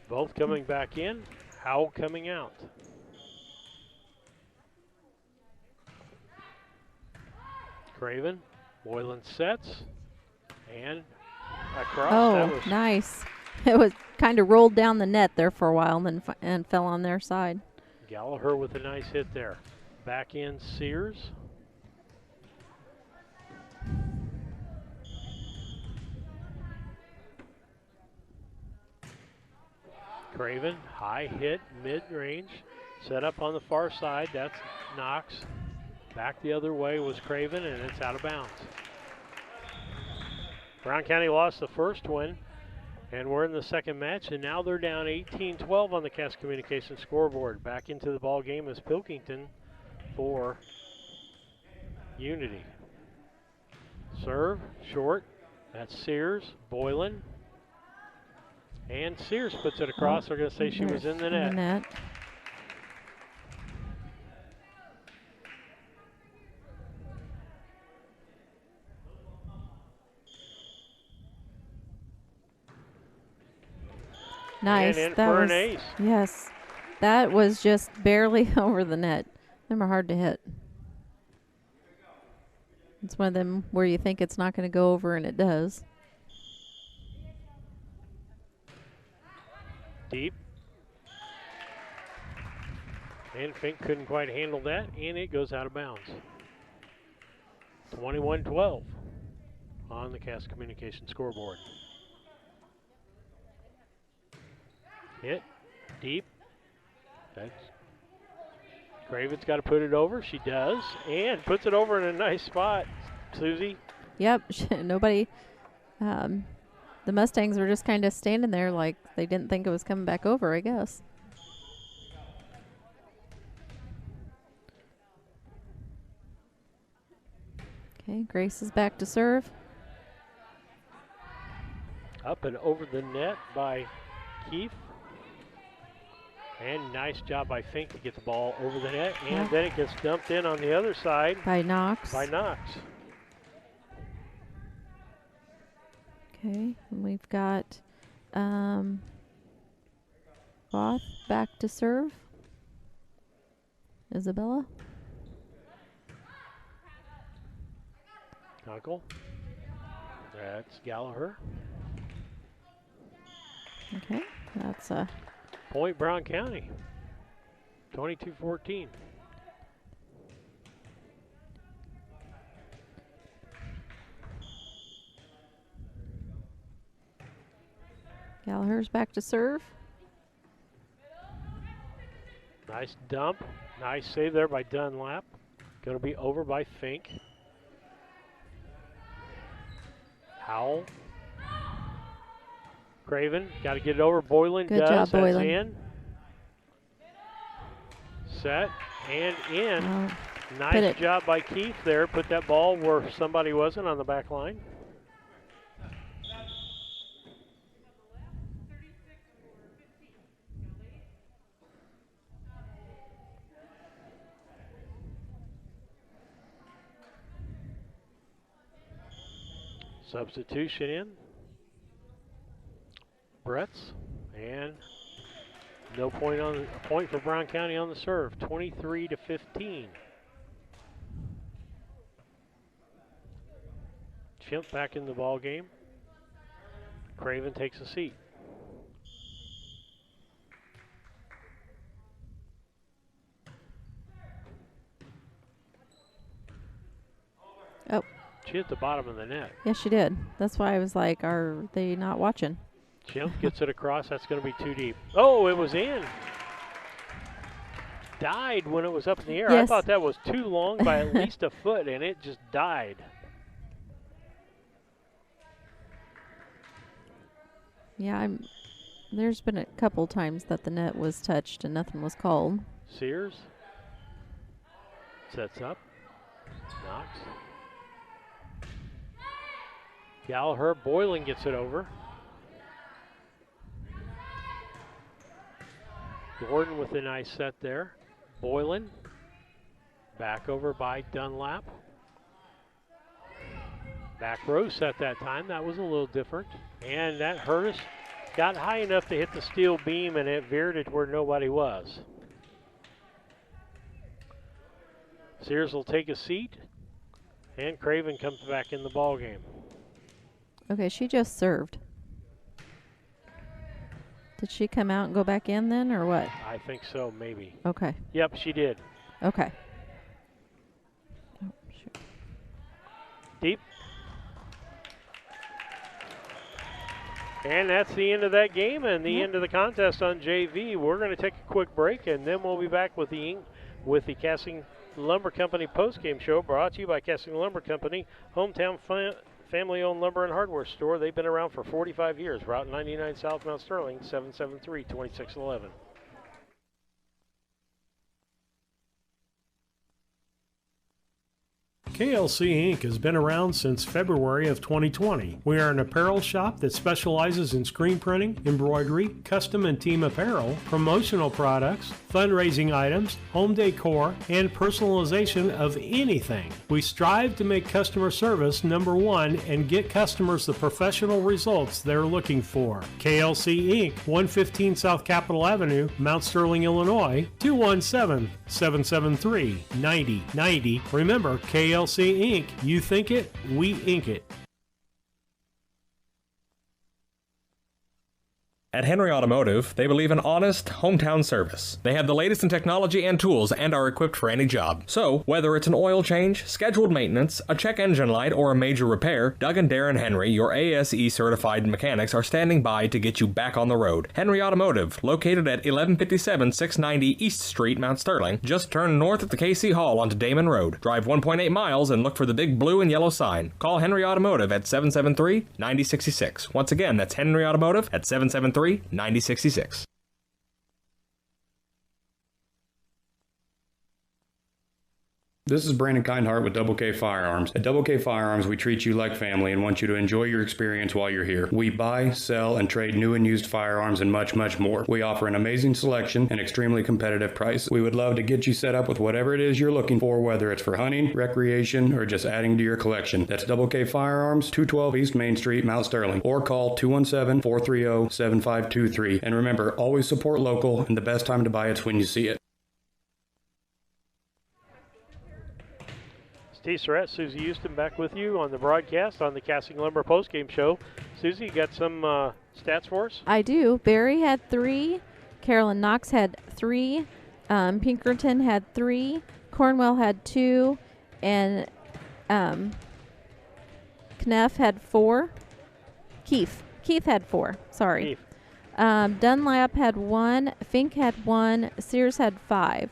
Both coming back in. Howell coming out. Craven. Boylan sets. And across. Oh, that was nice. It was kind of rolled down the net there for a while and then and fell on their side. Gallagher with a nice hit there. Back in Sears. Craven, high hit, mid-range. Set up on the far side. That's Knox. Back the other way was Craven, and it's out of bounds. Brown County lost the first one, and we're in the second match, and now they're down 18-12 on the Cass Communication scoreboard. Back into the ball game is Pilkington for Unity. Serve, short. That's Sears, Boylan. And Sears puts it across. They're going to say she was in the net. Nice. And in that for was an ace. Yes. That was just barely over the net. Them are hard to hit. It's one of them where you think it's not going to go over, and it does. Deep. And Fink couldn't quite handle that, and it goes out of bounds. 21-12 on the Cass Communication scoreboard. Hit, deep. That's Craven's got to put it over. She does, and puts it over in a nice spot. Susie. Yep. Nobody. The Mustangs were just kind of standing there like they didn't think it was coming back over, I guess. Okay, Grace is back to serve. Up and over the net by Keefe. And nice job by Fink to get the ball over the net. And then it gets dumped in on the other side. By Knox. By Knox. Okay, and we've got Roth back to serve. Isabella. Kunkel. That's Gallagher. Okay, that's a point Brown County. 22-14. Gallagher's back to serve. Nice dump. Nice save there by Dunlap. Going to be over by Fink. Howell. Craven, got to get it over. Boylan Good does. job, Boylan. That's in. Set and in. Oh, nice job by Keith there. Put that ball where somebody wasn't on the back line. Substitution in. Bretts, and no point on a point for Brown County on the serve. 23-15. Chimp back in the ball game. Craven takes a seat. Oh. She hit the bottom of the net. Yes, she did. That's why I was like, are they not watching? Chimp gets it across. That's going to be too deep. Oh, it was in. Died when it was up in the air. Yes. I thought that was too long by at least a foot, and it just died. Yeah, there's been a couple times that the net was touched and nothing was called. Sears sets up. Knox. Gallagher. Boylan gets it over. Gordon with a nice set there. Boylan. Back over by Dunlap. Back row set that time. That was a little different. And that hurt us. Got high enough to hit the steel beam, and it veered it where nobody was. Sears will take a seat, and Craven comes back in the ball game. Okay, she just served. Did she come out and go back in then, or what? I think so, maybe. Okay. Yep, she did. Okay. Oh, shoot. Deep. And that's the end of that game and the end of the contest on JV. We're going to take a quick break, and then we'll be back with the Casting Lumber Company post-game show, brought to you by Casting Lumber Company, hometown family-owned lumber and hardware store. They've been around for 45 years. Route 99 South Mount Sterling, 773-2611. KLC Inc. has been around since February of 2020. We are an apparel shop that specializes in screen printing, embroidery, custom and team apparel, promotional products, fundraising items, home decor, and personalization of anything. We strive to make customer service number one and get customers the professional results they're looking for. KLC Inc., 115 South Capitol Avenue, Mount Sterling, Illinois, 217-773-9090. Remember, KLC Inc. You think it, we ink it. At Henry Automotive, they believe in honest, hometown service. They have the latest in technology and tools and are equipped for any job. So, whether it's an oil change, scheduled maintenance, a check engine light, or a major repair, Doug and Darren Henry, your ASE certified mechanics, are standing by to get you back on the road. Henry Automotive, located at 1157 690 East Street, Mount Sterling. Just turn north at the KC Hall onto Damon Road. Drive 1.8 miles and look for the big blue and yellow sign. Call Henry Automotive at 773-9066. Once again, that's Henry Automotive at 773-9066. This is Brandon Kindhart with Double K Firearms. At Double K Firearms, we treat you like family and want you to enjoy your experience while you're here. We buy, sell, and trade new and used firearms and much, much more. We offer an amazing selection and extremely competitive price. We would love to get you set up with whatever it is you're looking for, whether it's for hunting, recreation, or just adding to your collection. That's Double K Firearms, 212 East Main Street, Mount Sterling, or call 217-430-7523. And remember, always support local, and the best time to buy it's when you see it. Steve Surratt, Susie Houston back with you on the broadcast on the Casting Lumber postgame show. Susie, you got some stats for us? I do. Barry had 3. Carolyn Knox had 3. Pinkerton had 3. Cornwell had 2. And Kneff had 4. Keith had 4. Sorry. Keith. Dunlap had 1. Fink had 1. Sears had 5.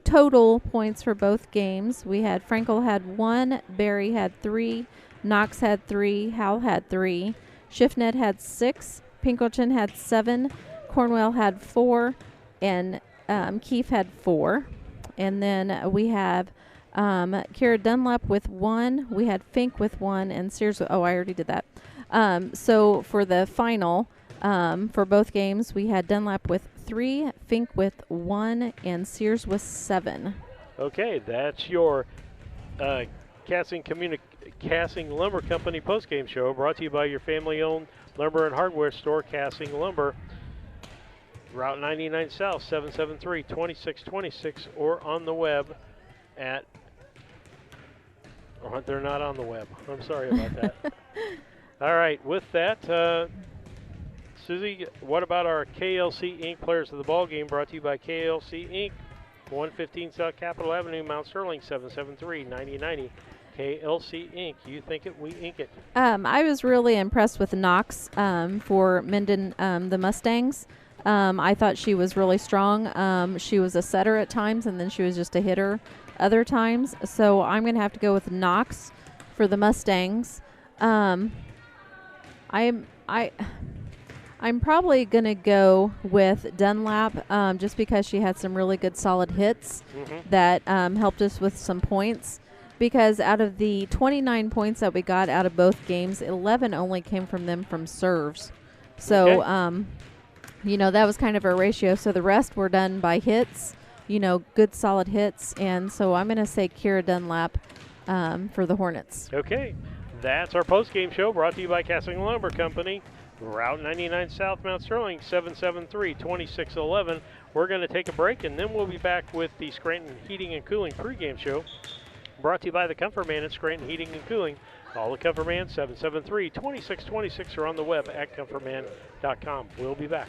Total points for both games. We had Frankel had 1, Barry had 3, Knox had 3, Howell had 3, Schiffnet had 6, Pinkelton had 7, Cornwell had 4, and Keefe had 4. And then we have Kira Dunlap with 1, we had Fink with 1, and Sears, I already did that. So for the final, for both games, we had Dunlap with 3, Fink with 1, and Sears with 7. Okay, that's your Casting Lumber Company postgame show, brought to you by your family-owned lumber and hardware store, Casting Lumber, Route 99 South, 773-2626, or on the web at... Oh, they're not on the web. I'm sorry about that. All right, with that... Susie, what about our KLC Inc. Players of the Ball Game, brought to you by KLC Inc., 115 South Capitol Avenue, Mount Sterling, 773-9090. KLC Inc. You think it, we ink it. I was really impressed with Knox for Minden, the Mustangs. I thought she was really strong. She was a setter at times, and then she was just a hitter other times. So I'm going to have to go with Knox for the Mustangs. I'm probably going to go with Dunlap just because she had some really good solid hits that helped us with some points. Because out of the 29 points that we got out of both games, 11 only came from them from serves. So, that was kind of a ratio. So the rest were done by hits, good solid hits. And so I'm going to say Kira Dunlap for the Hornets. Okay. That's our post-game show, brought to you by Casting Lumber Company, Route 99 South, Mount Sterling, 773-2611. We're going to take a break, and then we'll be back with the Scranton Heating and Cooling pregame show, brought to you by the Comfort Man at Scranton Heating and Cooling. Call the Comfort Man, 773-2626, or on the web at comfortman.com. We'll be back.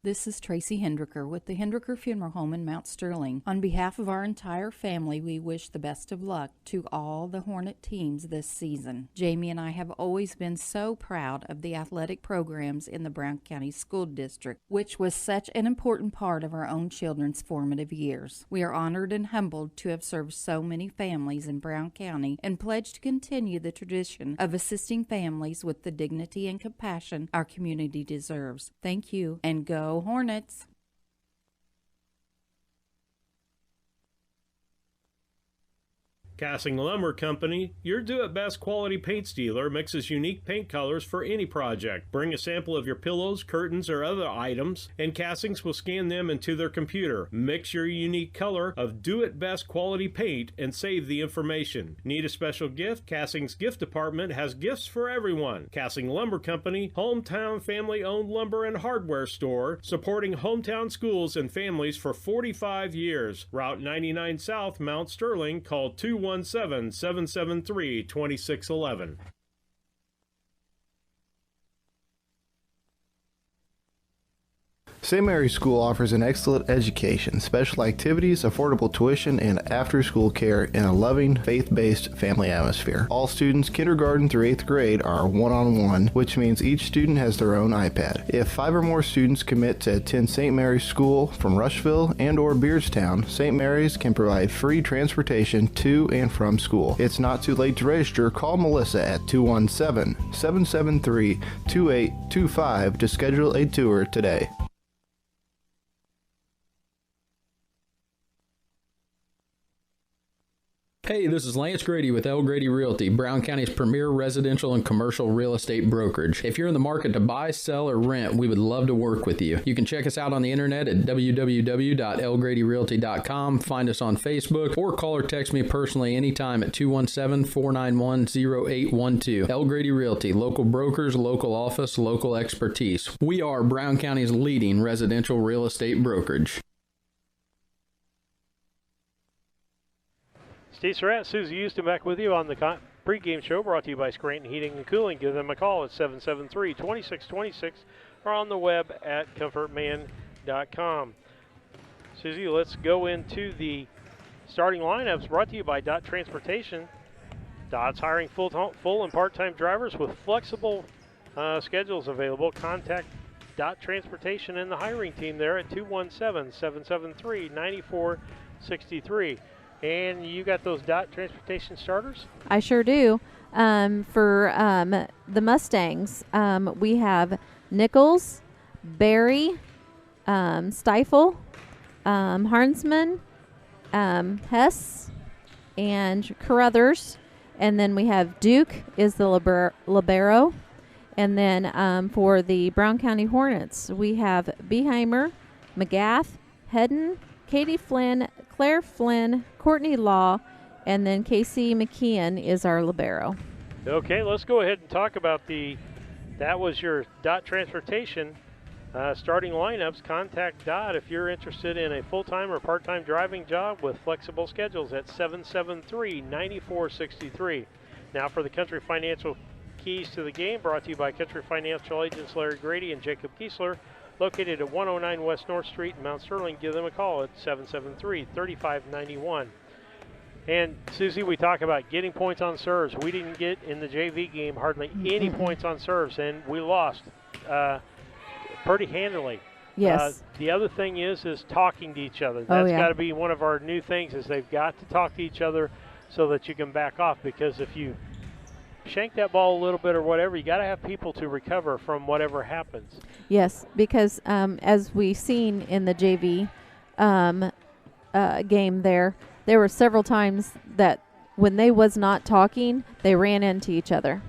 This is Tracy Hendricker with the Hendricker Funeral Home in Mount Sterling. On behalf of our entire family, we wish the best of luck to all the Hornet teams this season. Jamie and I have always been so proud of the athletic programs in the Brown County School District, which was such an important part of our own children's formative years. We are honored and humbled to have served so many families in Brown County and pledge to continue the tradition of assisting families with the dignity and compassion our community deserves. Thank you, and go Hornets! Casting Lumber Company, your do-it-best quality paint dealer, mixes unique paint colors for any project. Bring a sample of your pillows, curtains, or other items, and Castings will scan them into their computer. Mix your unique color of do-it-best quality paint and save the information. Need a special gift? Castings Gift Department has gifts for everyone. Casting Lumber Company, hometown family-owned lumber and hardware store, supporting hometown schools and families for 45 years. Route 99 South, Mount Sterling. Call 217-773-2611. St. Mary's School offers an excellent education, special activities, affordable tuition, and after-school care in a loving, faith-based family atmosphere. All students, kindergarten through 8th grade, are one-on-one, which means each student has their own iPad. If 5 or more students commit to attend St. Mary's School from Rushville and or Beardstown, St. Mary's can provide free transportation to and from school. It's not too late to register. Call Melissa at 217-773-2825 to schedule a tour today. Hey, this is Lance Grady with L. Grady Realty, Brown County's premier residential and commercial real estate brokerage. If you're in the market to buy, sell, or rent, we would love to work with you. You can check us out on the internet at www.lgradyrealty.com, find us on Facebook, or call or text me personally anytime at 217-491-0812. L. Grady Realty, local brokers, local office, local expertise. We are Brown County's leading residential real estate brokerage. Steve Surratt, Susie Houston back with you on the pregame show brought to you by Scranton Heating and Cooling. Give them a call at 773-2626 or on the web at comfortman.com. Susie, let's go into the starting lineups brought to you by Dot Transportation. Dot's hiring full and part-time drivers with flexible schedules available. Contact Dot Transportation and the hiring team there at 217-773-9463. And you got those Dot Transportation starters? I sure do. For the Mustangs, we have Nichols, Barry, Stifle, Harnsman, Hess, and Carruthers. And then we have Duke is the libero. And then for the Brown County Hornets, we have Beheimer, McGath, Hedden, Katie Flynn, Claire Flynn, Courtney Law, and then Casey McKeon is our libero. Okay, let's go ahead and talk about that was your Dot Transportation starting lineups. Contact Dot if you're interested in a full-time or part-time driving job with flexible schedules at 773-9463. Now for the Country Financial Keys to the Game, brought to you by Country Financial agents Larry Grady and Jacob Kiesler. Located at 109 West North Street in Mount Sterling. Give them a call at 773-3591. And Susie, we talk about getting points on serves. We didn't get in the JV game hardly any points on serves, and we lost pretty handily. Yes. The other thing is talking to each other. That's got to be one of our new things. Is they've got to talk to each other so that you can back off. Because if you shank that ball a little bit or whatever, you got to have people to recover from whatever happens. Yes, because as we've seen in the JV game there were several times that when they was not talking, they ran into each other.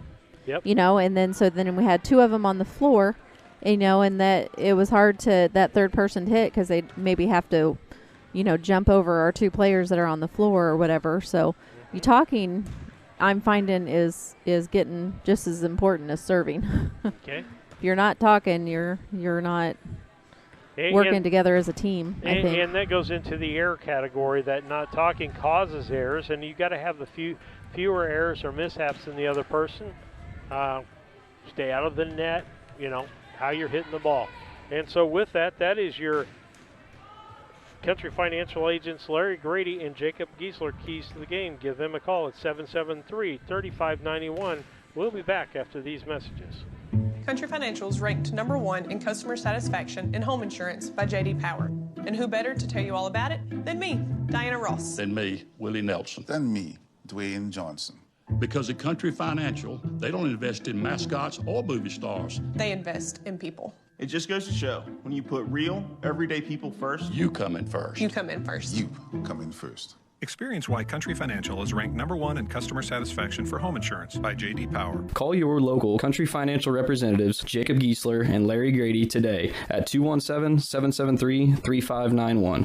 Yep. You know, and then we had two of them on the floor, you know, and that it was hard to that third person to hit because they maybe have to, you know, jump over our two players that are on the floor or whatever. So you talking, I'm finding is getting just as important as serving. Okay. If you're not talking, you're not working together as a team. I think. And that goes into the error category. That not talking causes errors, and you got to have the fewer errors or mishaps than the other person. Stay out of the net. You know how you're hitting the ball. And so with that, that is your Country Financial agents Larry Grady and Jacob Giesler, keys to the game. Give them a call at 773-3591. We'll be back after these messages. Country Financial is ranked #1 in customer satisfaction in home insurance by J.D. Power. And who better to tell you all about it than me, Diana Ross. Than me, Willie Nelson. Than me, Dwayne Johnson. Because at Country Financial, they don't invest in mascots or movie stars. They invest in people. It just goes to show, when you put real, everyday people first, you come in first. You come in first. You come in first. Experience why Country Financial is ranked #1 in customer satisfaction for home insurance by J.D. Power. Call your local Country Financial representatives, Jacob Giesler and Larry Grady, today at 217-773-3591.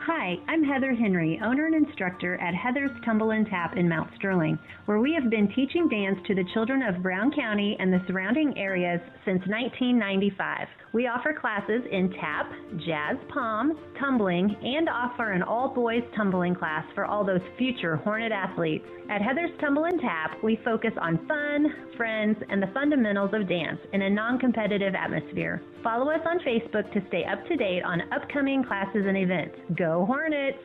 Hi, I'm Heather Henry, owner and instructor at Heather's Tumble and Tap in Mount Sterling, where we have been teaching dance to the children of Brown County and the surrounding areas since 1995. We offer classes in tap, jazz palms, tumbling, and offer an all-boys tumbling class for all those future Hornet athletes. At Heather's Tumble and Tap, we focus on fun, friends, and the fundamentals of dance in a non-competitive atmosphere. Follow us on Facebook to stay up to date on upcoming classes and events. Go Hornets!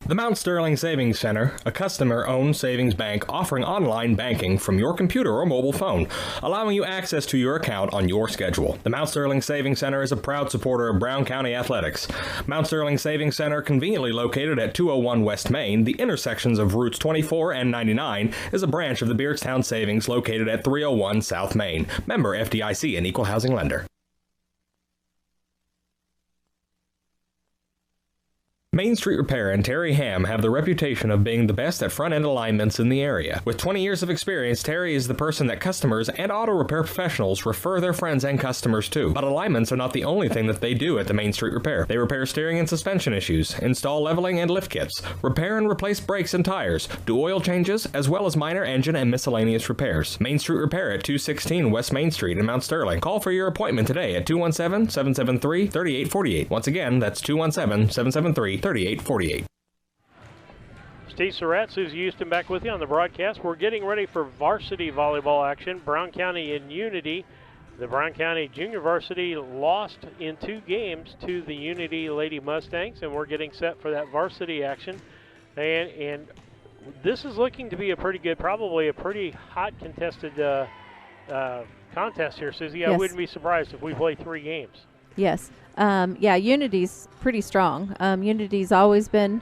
The Mount Sterling Savings Center, a customer-owned savings bank offering online banking from your computer or mobile phone, allowing you access to your account on your schedule. The Mount Sterling Savings Center is a proud supporter of Brown County athletics. Mount Sterling Savings Center, conveniently located at 201 West Main, the intersections of routes 24 and 99, is a branch of the Beardstown Savings located at 301 South Main. Member FDIC, an equal housing lender. Main Street Repair and Terry Ham have the reputation of being the best at front-end alignments in the area. With 20 years of experience, Terry is the person that customers and auto repair professionals refer their friends and customers to. But alignments are not the only thing that they do at the Main Street Repair. They repair steering and suspension issues, install leveling and lift kits, repair and replace brakes and tires, do oil changes, as well as minor engine and miscellaneous repairs. Main Street Repair at 216 West Main Street in Mount Sterling. Call for your appointment today at 217-773-3848. Once again, that's 217-773-3848. Steve Surratt, Susie Houston back with you on the broadcast. We're getting ready for varsity volleyball action. Brown County in Unity. The Brown County Junior Varsity lost in 2 games to the Unity Lady Mustangs, and we're getting set for that varsity action. And this is looking to be a pretty good, probably a pretty hot contested contest here, Susie. Yes. I wouldn't be surprised if we play 3 games. Yes. Yeah, Unity's pretty strong. Unity's always been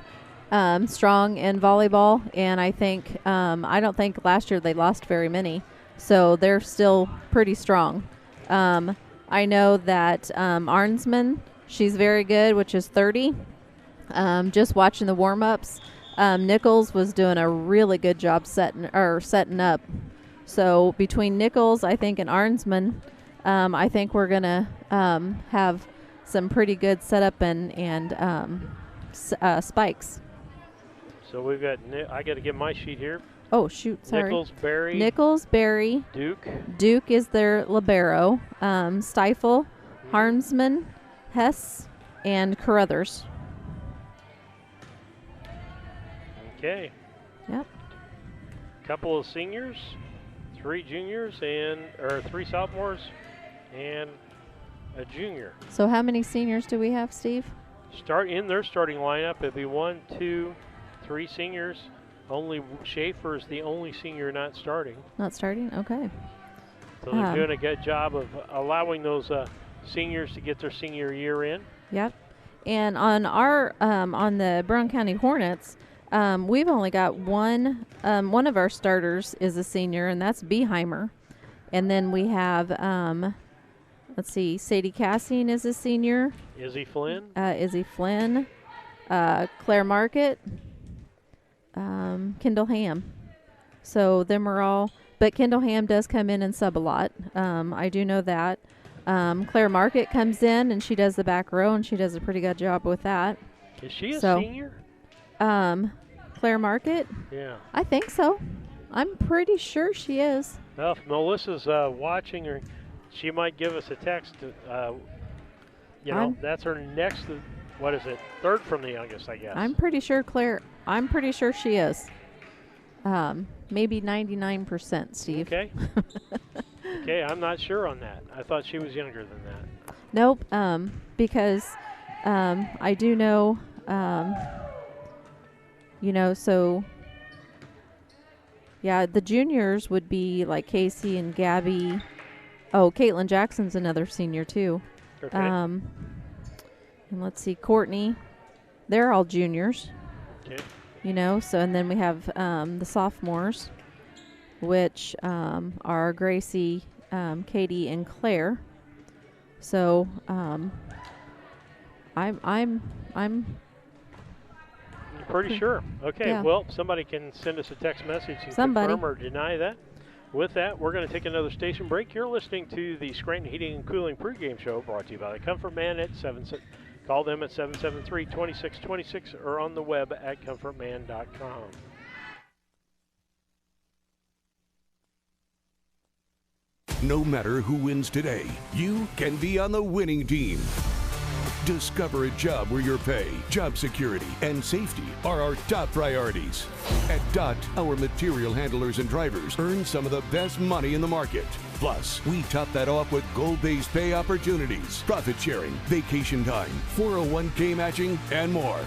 strong in volleyball, and I think I don't think last year they lost very many, so they're still pretty strong. I know that Arnsman, she's very good, which is 30. Just watching the warm-ups, Nichols was doing a really good job setting up. So between Nichols, I think, and Arnsman, I think we're gonna have some pretty good setup and spikes. So we've got, I got to get my sheet here. Oh, shoot, sorry. Nichols, Berry. Duke. Duke is their libero. Stifle, Harmsman, Hess, and Carruthers. Okay. Yep. Couple of seniors, 3 juniors, or 3 sophomores, and a junior. So how many seniors do we have, Steve? Start in their starting lineup, it'd be 1, 2, 3 seniors. Only Schaefer is the only senior not starting. Not starting? Okay. So they're doing a good job of allowing those seniors to get their senior year in. Yep. And on our on the Brown County Hornets, we've only got one of our starters is a senior, and that's Beheimer. And then we have let's see, Sadie Cassine is a senior. Izzy Flynn. Claire Market. Kendall Ham. So them are all, but Kendall Ham does come in and sub a lot. I do know that. Claire Market comes in and she does the back row, and she does a pretty good job with that. Is she a senior? Claire Market? Yeah. I think so. I'm pretty sure she is. Well, if Melissa's watching her, she might give us a text. That's her next, what is it, 3rd from the youngest, I guess. I'm pretty sure she is. maybe 99%, Steve. Okay. Okay, I'm not sure on that. I thought she was younger than that. Nope, because I do know, so yeah, the juniors would be like Casey and Gabby. Oh, Caitlin Jackson's another senior too. Okay. And let's see, Courtney. They're all juniors. Okay. So and then we have the sophomores, which are Gracie, Katie, and Claire. So I'm You're pretty sure. Okay, yeah. well, somebody can send us a text message and confirm or deny that. With that, we're going to take another station break. You're listening to the Scranton Heating and Cooling pregame show brought to you by the Comfort Man at 7. Call them at 773-2626 or on the web at comfortman.com. No matter who wins today, you can be on the winning team. Discover a job where your pay, job security, and safety are our top priorities. At DOT, our material handlers and drivers earn some of the best money in the market. Plus, we top that off with goal-based pay opportunities, profit sharing, vacation time, 401k matching, and more.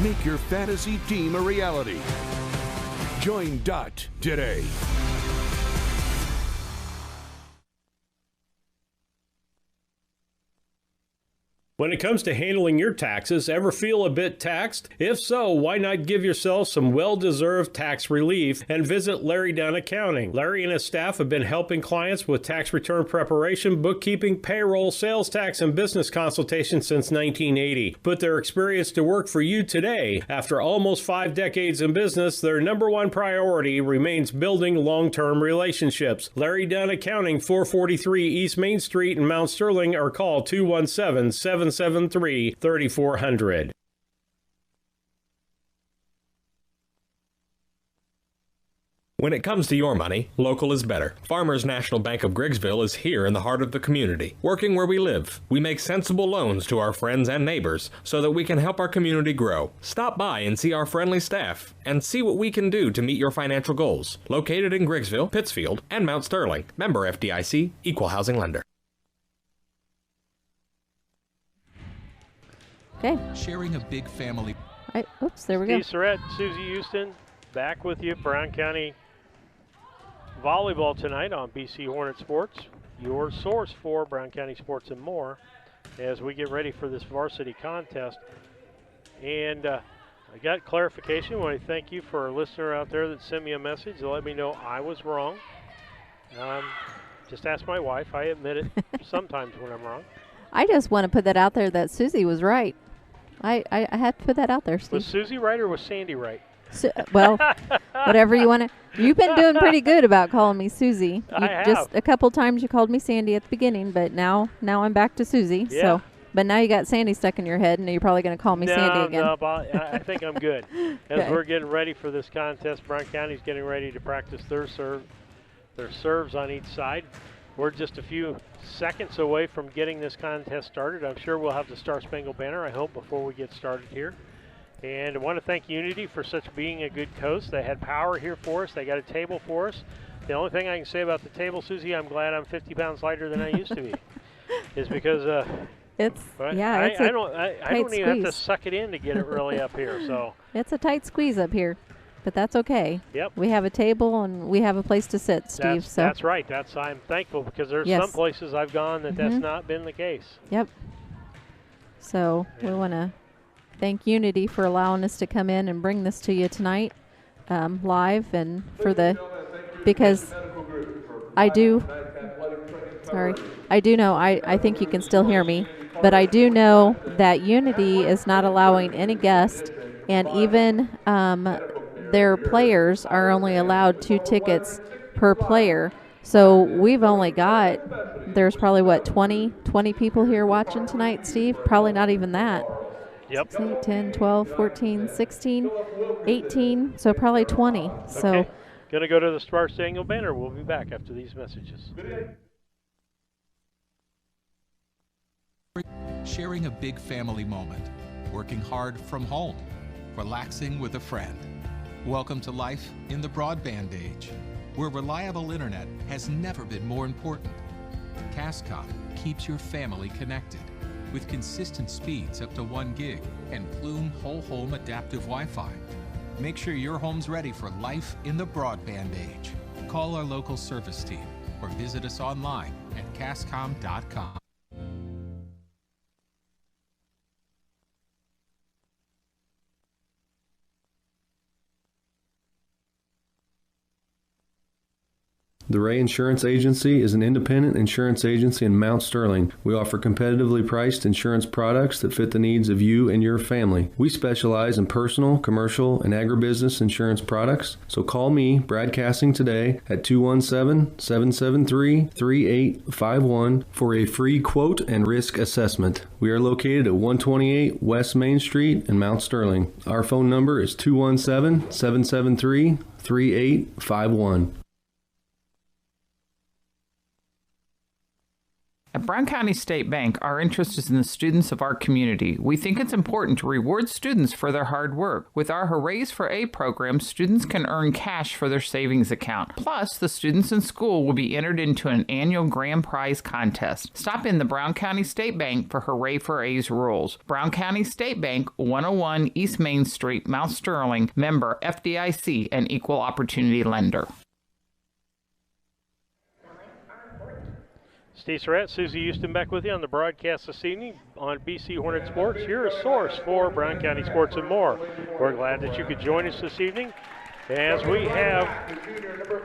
Make your fantasy team a reality. Join DOT today. When it comes to handling your taxes, ever feel a bit taxed? If so, why not give yourself some well-deserved tax relief and visit Larry Dunn Accounting. Larry and his staff have been helping clients with tax return preparation, bookkeeping, payroll, sales tax, and business consultation since 1980. Put their experience to work for you today. After almost 5 decades in business, their number one priority remains building long-term relationships. Larry Dunn Accounting, 443 East Main Street in Mount Sterling, or call 217-773-3400. When it comes to your money, local is better. Farmers National Bank of Griggsville is here in the heart of the community, working where we live. We make sensible loans to our friends and neighbors so that we can help our community grow. Stop by and see our friendly staff and see what we can do to meet your financial goals. Located in Griggsville, Pittsfield, and Mount Sterling. Member FDIC, Equal Housing Lender. Okay. Sharing a big family. Oops, there we go. Steve Surratt, Susie Houston, back with you. Brown County Volleyball tonight on BC Hornet Sports, your source for Brown County sports and more, as we get ready for this varsity contest. And I got clarification. I want to thank you for a listener out there that sent me a message to let me know I was wrong. Just ask my wife. I admit it sometimes when I'm wrong. I just want to put that out there that Susie was right. I had to put that out there, Steve. Was Susie right or was Sandy right? Well, whatever you want to. You've been doing pretty good about calling me Susie. I have. Just a couple times you called me Sandy at the beginning, but now I'm back to Susie. Yeah. So, but now you got Sandy stuck in your head, and you're probably going to call me Sandy again. No, I think I'm good. As Okay. we're getting ready for this contest, Brown County's getting ready to practice their serves on each side. We're just a few seconds away from getting this contest started. I'm sure we'll have the Star Spangled Banner, I hope, before we get started here. And I want to thank Unity for being a good host. They had power here for us. They got a table for us. The only thing I can say about the table, Susie, I'm glad I'm 50 pounds lighter than I used to be, is because I don't even have to suck it in to get it really up here. So it's a tight squeeze up here, but that's okay. Yep. We have a table and we have a place to sit, Steve. That's right. I'm thankful because there's some places I've gone that's not been the case. Yep. So we want to thank Unity for allowing us to come in and bring this to you tonight live, and because I do know, I think you can still hear me, but I do know that Unity is not allowing any guests, and even their players are only allowed 2 tickets per player. So we've only got, there's probably 20 people here watching tonight, Steve? Probably not even that. Yep. 6, 8, 10, 12, 14, 16, 18, so probably 20. So okay. Going to go to the Star Spangled Banner. We'll be back after these messages. Sharing a big family moment, working hard from home, relaxing with a friend. Welcome to life in the broadband age, where reliable internet has never been more important. Cascom keeps your family connected with consistent speeds up to 1 gig and Plume whole home adaptive Wi-Fi. Make sure your home's ready for life in the broadband age. Call our local service team or visit us online at cascom.com. The Ray Insurance Agency is an independent insurance agency in Mount Sterling. We offer competitively priced insurance products that fit the needs of you and your family. We specialize in personal, commercial, and agribusiness insurance products. So call me, Brad Casting, today at 217-773-3851 for a free quote and risk assessment. We are located at 128 West Main Street in Mount Sterling. Our phone number is 217-773-3851. At Brown County State Bank, our interest is in the students of our community. We think it's important to reward students for their hard work. With our Hoorays for A program, students can earn cash for their savings account. Plus, the students in school will be entered into an annual grand prize contest. Stop in the Brown County State Bank for Hooray for A's rules. Brown County State Bank, 101 East Main Street, Mount Sterling, member FDIC, and equal opportunity lender. Steve Surratt, Susie Houston back with you on the broadcast this evening on BC Hornet Sports, your source for Brown County sports and more. We're glad that you could join us this evening as we have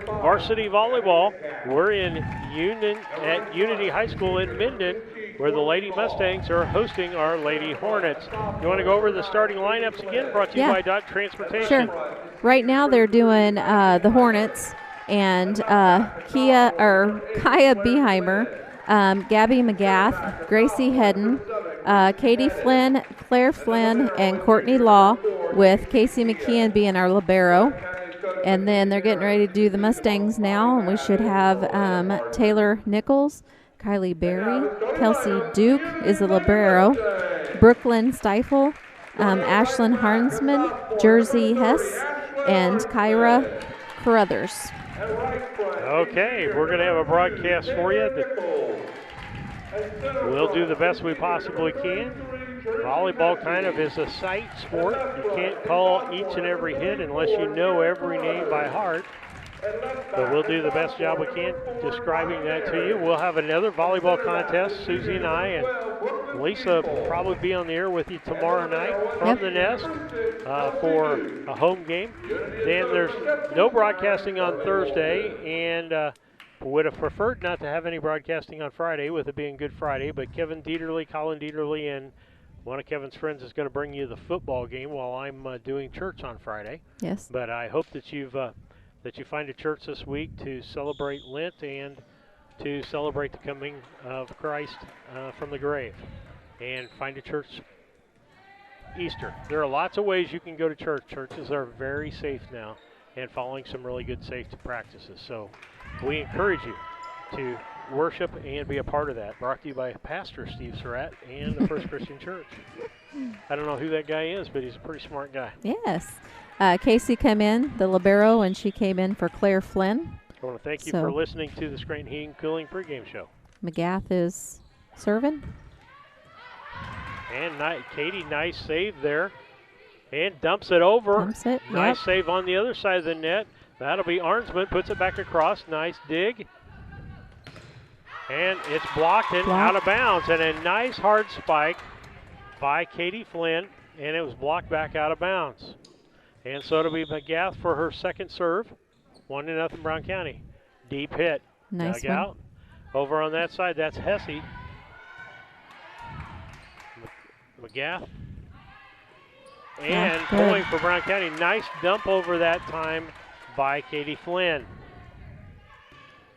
varsity volleyball. We're in Unity High School in Minden, where the Lady Mustangs are hosting our Lady Hornets. You want to go over the starting lineups again? Brought to you by Dot Transportation. Sure. Right now they're doing the Hornets and Kaya Beheimer, Gabby McGath, Gracie Hedden, Katie Flynn, Claire Flynn, and Courtney Law, with Casey McKeon being our libero. And then they're getting ready to do the Mustangs now, and we should have Taylor Nichols, Kylie Berry, Kelsey Duke is the libero, Brooklyn Stifle, Ashlyn Harnsman, Jersey Hess, and Kyra Carruthers. Okay, we're going to have a broadcast for you. We'll do the best we possibly can. Volleyball kind of is a sight sport. You can't call each and every hit unless you know every name by heart. But we'll do the best job we can describing that to you. We'll have another volleyball contest, Susie and I, and Lisa will probably be on the air with you tomorrow night from the Nest for a home game. Then there's no broadcasting on Thursday, and would have preferred not to have any broadcasting on Friday, with it being Good Friday, but Kevin Dieterle, Colin Dieterle, and one of Kevin's friends is going to bring you the football game while I'm doing church on Friday. Yes. But I hope that you find a church this week to celebrate Lent and to celebrate the coming of Christ from the grave. And find a church Easter. There are lots of ways you can go to church. Churches are very safe now and following some really good safety practices. So we encourage you to worship and be a part of that. Brought to you by Pastor Steve Surratt and the First Christian Church. I don't know who that guy is, but he's a pretty smart guy. Yes. Casey came in, the libero, and she came in for Claire Flynn. I want to thank you for listening to the Scranton Heating Cooling pregame show. McGath is serving. And Katie, nice save there. And dumps it over. Dumps it, nice save on the other side of the net. That'll be Arnsman, puts it back across. Nice dig. And it's blocked and out of bounds. And a nice hard spike by Katie Flynn, and it was blocked back out of bounds. And so it'll be McGath for her second serve. 1-0 Brown County. Deep hit. Nice Dug out. Over on that side, that's Hesse. McGath. And pulling for Brown County. Nice dump over that time by Katie Flynn.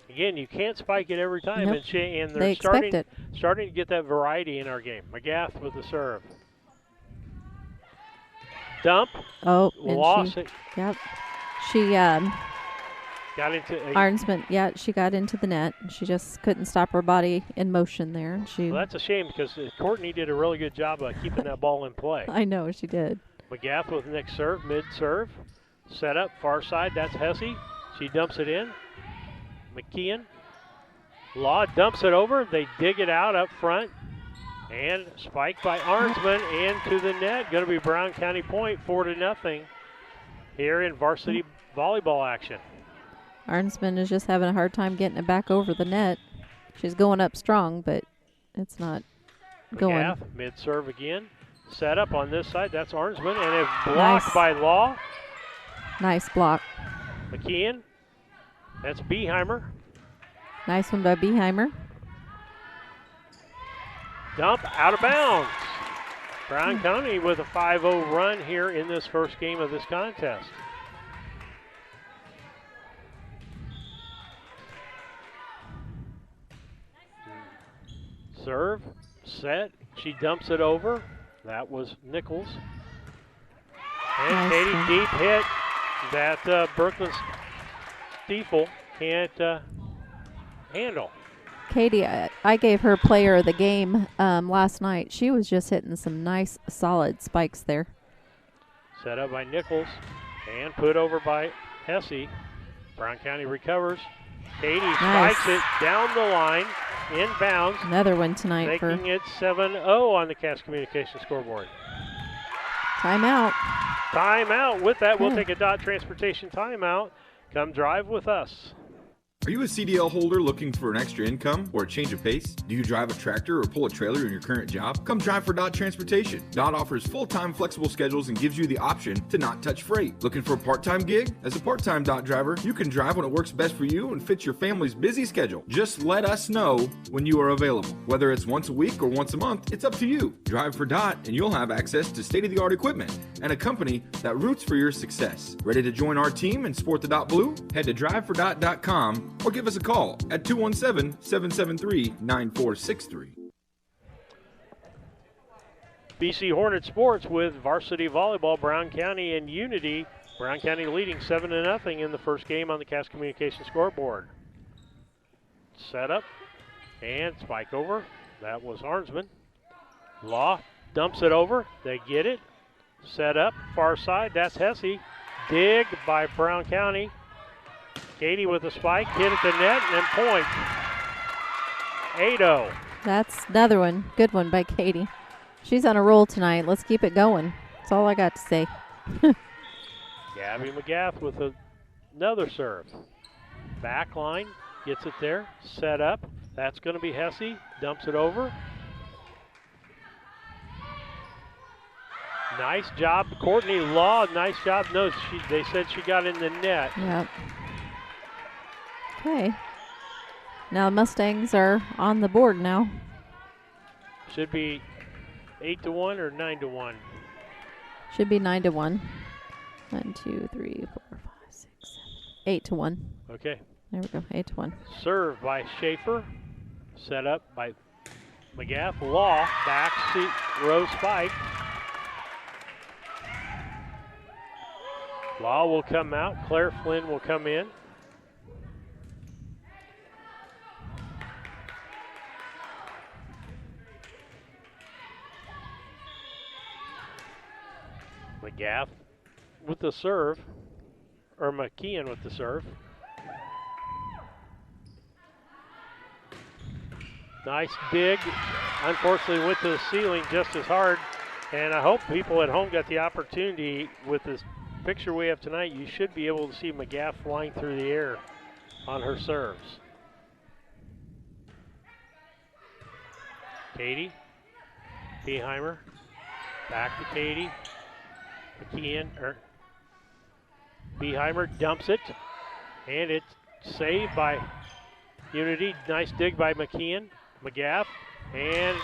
Again, you can't spike it every time, nope. and they're they starting to get that variety in our game. McGath with the serve. Dump. Oh, lost it. Yep. She got into Arnsman. Yeah, she got into the net. She just couldn't stop her body in motion there. Well, that's a shame because Courtney did a really good job of keeping that ball in play. I know she did. McGath with the next serve, mid serve. Set up, far side, that's Hesse. She dumps it in. McKeon. Law dumps it over. They dig it out up front. And spiked by Arnsman into the net. Going to be Brown County point, 4-0 here in varsity volleyball action. Arnsman is just having a hard time getting it back over the net. She's going up strong, but it's not going. McGath, mid-serve again. Set up on this side. That's Arnsman, and it's blocked by Law. Nice block. McKeon. That's Beheimer. Nice one by Beheimer. Dump out of bounds. Brown County with a 5-0 run here in this first game of this contest. Serve, set, she dumps it over. That was Nichols. And Nice Katie one. deep hit that Berkman Stiefel can't handle. Katie, I gave her player of the game last night. She was just hitting some nice, solid spikes there. Set up by Nichols and put over by Hesse. Brown County recovers. Katie spikes it down the line, inbounds. Another one tonight making it 7-0 on the Cass Communication scoreboard. Timeout. Timeout. With that, we'll take a Dot Transportation timeout. Come drive with us. Are you a CDL holder looking for an extra income or a change of pace? Do you drive a tractor or pull a trailer in your current job? Come drive for Dot Transportation. Dot offers full-time flexible schedules and gives you the option to not touch freight. Looking for a part-time gig? As a part-time Dot driver, you can drive when it works best for you and fits your family's busy schedule. Just let us know when you are available. Whether it's once a week or once a month, it's up to you. Drive for Dot and you'll have access to state-of-the-art equipment and a company that roots for your success. Ready to join our team and sport the Dot Blue? Head to drivefordot.com or give us a call at 217-773-9463. BC Hornet Sports with varsity volleyball, Brown County and Unity. Brown County leading 7-0 in the first game on the Cass Communication scoreboard. Set up and spike over. That was Arnsman. Law dumps it over. They get it. Set up, far side. That's Hesse. Dig by Brown County. Katie with a spike, hit at the net, and then point. 8-0. That's another one. Good one by Katie. She's on a roll tonight. Let's keep it going. That's all I got to say. Gabby McGath with another serve. Back line, gets it there, set up. That's going to be Hesse, dumps it over. Nice job, Courtney Law. Nice job. No, they said she got in the net. Yep. Okay. Now the Mustangs are on the board now. Should be 8-1 or 9-1. Should be 9-1. 1, 2, 3, 4, 5, 6, 7, 8-1. Okay. There we go. 8-1. Serve by Schaefer. Set up by McGath. Law, back seat, row spike. Law will come out. Claire Flynn will come in. McGath with the serve, or McKeon with the serve. Nice dig. Unfortunately went to the ceiling just as hard. And I hope people at home got the opportunity with this picture we have tonight. You should be able to see McGath flying through the air on her serves. Katie. Beheimer. Back to Katie. McKeon, Beheimer dumps it, and it's saved by Unity. Nice dig by McKeon. McGath, and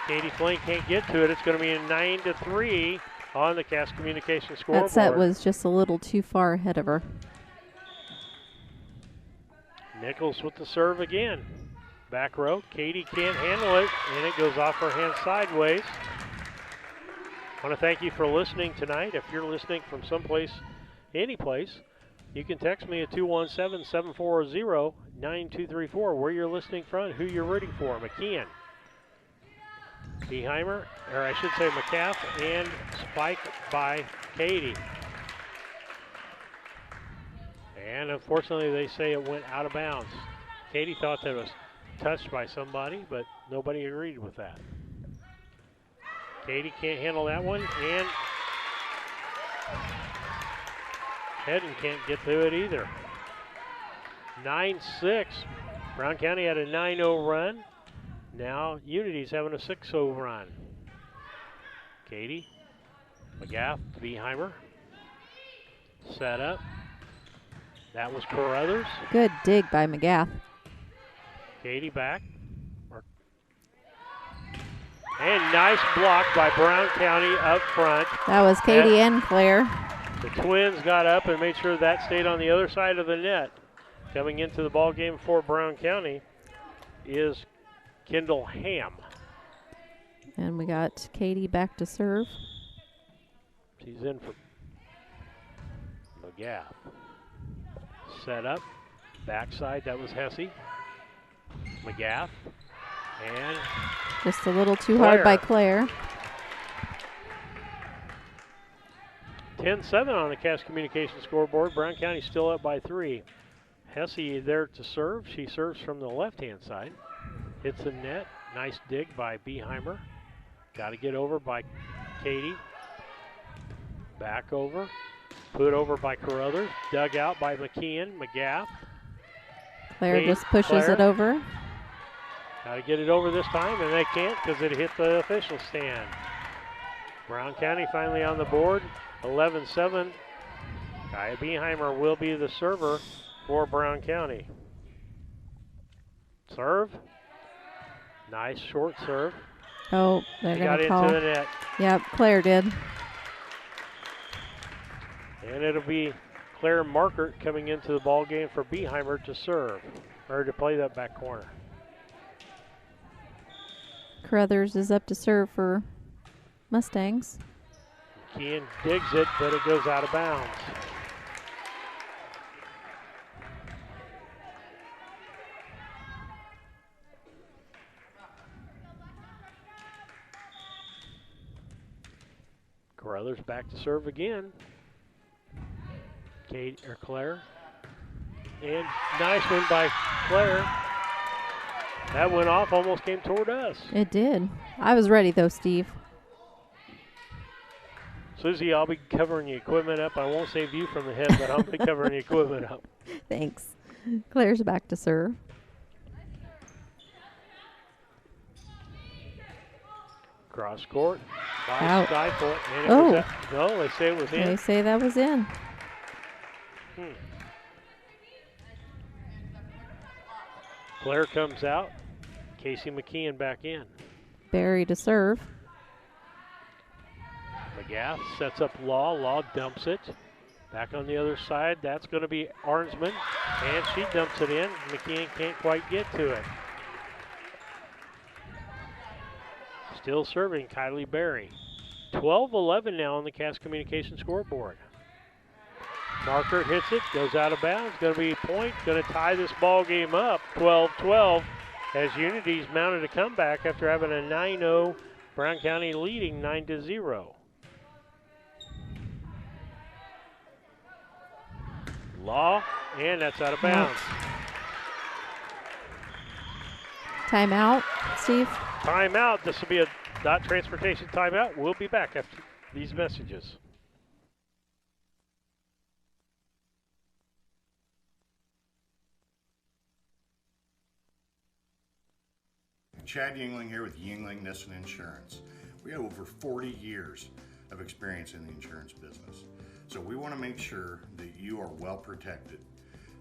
Katie Flynn can't get to it. It's going to be a 9-3 on the Cass Communication scoreboard. That set was just a little too far ahead of her. Nichols with the serve again. Back row, Katie can't handle it, and it goes off her hand sideways. I want to thank you for listening tonight. If you're listening from someplace, any place, you can text me at 217-740-9234 where you're listening from, who you're rooting for. McKeon, Beheimer, or I should say McCaff, and spike by Katie. And unfortunately, they say it went out of bounds. Katie thought that it was touched by somebody, but nobody agreed with that. Katie can't handle that one, and Hedden can't get through it either. 9-6. Brown County had a 9-0 run. Now Unity's having a 6-0 run. Katie, McGath, Beheimer. Set up. That was Carruthers. Good dig by McGath. Katie back. And nice block by Brown County up front. That was Katie and Claire. The Twins got up and made sure that stayed on the other side of the net. Coming into the ball game for Brown County is Kendall Ham. And we got Katie back to serve. She's in for McGath. Set up. Backside, that was Hesse. McGath. And just a little too hard by Claire. 10-7 on the Cass Communication scoreboard. Brown County still up by 3. Hesse there to serve. She serves from the left-hand side. Hits the net. Nice dig by Beheimer. Got to get over by Katie. Back over. Put over by Carruthers. Dug out by McKeon. McGath. Claire just pushes it over. Got to get it over this time, and they can't because it hit the official stand. Brown County finally on the board. 11-7. Kaya Beheimer will be the server for Brown County. Serve. Nice short serve. Oh, they're going to call. Got into the net. Yep, Claire did. And it'll be Claire Markert coming into the ball game for Beheimer to serve, or to play that back corner. Carruthers is up to serve for Mustangs. Kean digs it, but it goes out of bounds. Carruthers back to serve again. Claire. And nice one by Claire. That went off, almost came toward us. It did. I was ready though, Steve. Susie, I'll be covering the equipment up. I won't save you from the head, but I'll be covering the equipment up. Thanks. Claire's back to serve. Cross court. Out. Stifle, and it oh. Was out. No, they say it was in. They say that was in. Claire comes out. Casey McKeon back in. Barry to serve. McGath sets up Law. Law dumps it. Back on the other side, that's going to be Arnsman. And she dumps it in. McKeon can't quite get to it. Still serving Kylie Berry. 12-11 now on the Cass Communication scoreboard. Markert hits it, goes out of bounds. Going to be point, going to tie this ball game up. 12-12 as Unity's mounted a comeback after having a 9-0. Brown County leading 9-0. Law, and that's out of bounds. Timeout, Steve. Timeout. This will be a dot transportation timeout. We'll be back after these messages. Chad Yingling here with Yingling Nissen Insurance. We have over 40 years of experience in the insurance business. So we want to make sure that you are well protected.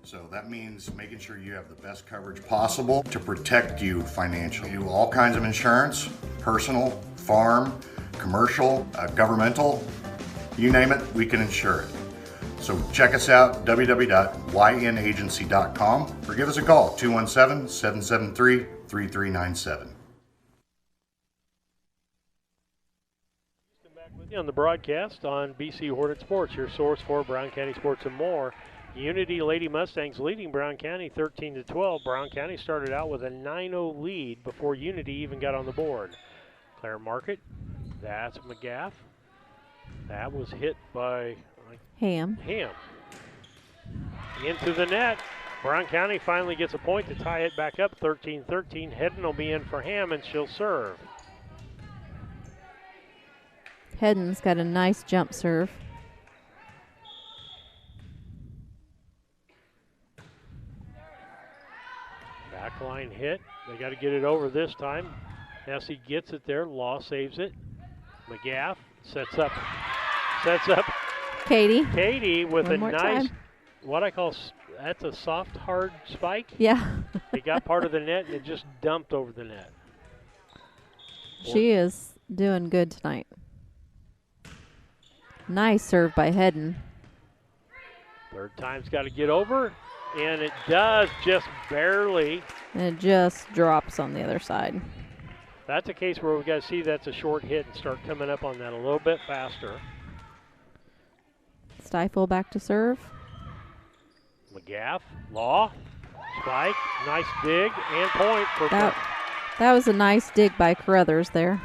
So that means making sure you have the best coverage possible to protect you financially. We do all kinds of insurance, personal, farm, commercial, governmental, you name it, we can insure it. So check us out, www.ynagency.com, or give us a call, 217-773-3397. On the broadcast on BC Hornet Sports, your source for Brown County sports and more. Unity Lady Mustangs leading Brown County 13-12. Brown County started out with a 9-0 lead before Unity even got on the board. Claire Market, that's McGath. That was hit by Ham. Into the net. Brown County finally gets a point to tie it back up 13-13. Hedden will be in for Ham, and she'll serve. Hedden's got a nice jump serve. Backline hit. They got to get it over this time. Nessie gets it there. Law saves it. McGaff sets up. Katie. Katie with One a more nice, time. what I call, that's a soft, hard spike. Yeah. It got part of the net and it just dumped over the net. She is doing good tonight. Nice serve by Hedden. Third time's got to get over, and it does just barely. And it just drops on the other side. That's a case where we've got to see that's a short hit and start coming up on that a little bit faster. Stifle back to serve. McGaff, Law, spike, nice dig, and point for That was a nice dig by Carruthers there.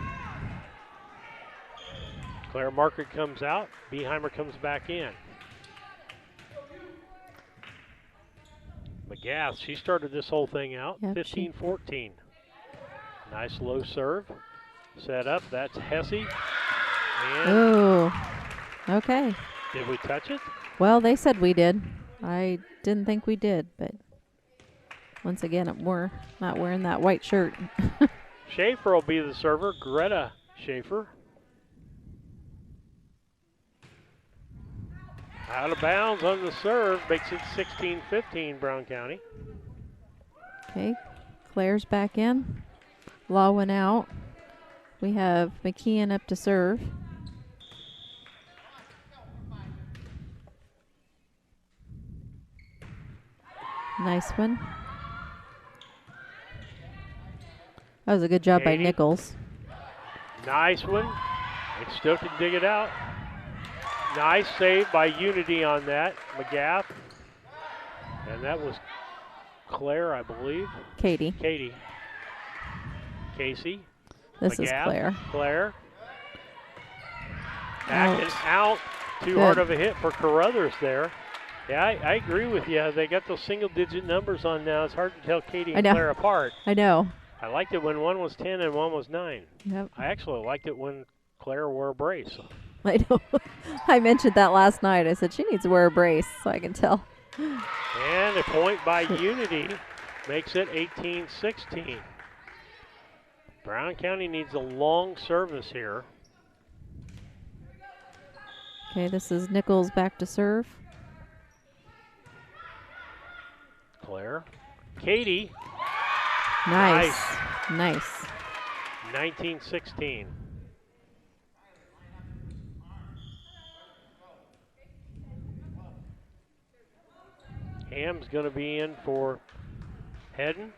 Claire Market comes out. Beheimer comes back in. McGath, she started this whole thing out. Yep, 15-14. Nice low serve. Set up. That's Hesse. And Oh, okay. did we touch it? Well, they said we did. I didn't think we did, but once again, we're not wearing that white shirt. Schaefer will be the server. Greta Schaefer. Out of bounds on the serve. Makes it 16-15, Brown County. Okay, Claire's back in. Law went out. We have McKeon up to serve. Nice one. That was a good job by Katie. Nichols. Nice one. It still can dig it out. Nice save by Unity on that. McGaff. And that was Claire, I believe. Katie. Casey. This is McGaff. Claire. Back and out. Too Good. hard of a hit for Carruthers there. Yeah, I agree with you. They got those single-digit numbers on now. It's hard to tell Katie I and know. Claire apart. I know. I liked it when one was 10 and one was 9. Yep. I actually liked it when Claire wore a brace. I know. I mentioned that last night. I said she needs to wear a brace so I can tell. And a point by Unity makes it 18-16. Brown County needs a long service here. Okay, this is Nichols back to serve. Claire. Katie. Nice. 19-16. Ham's going to be in for Hedden.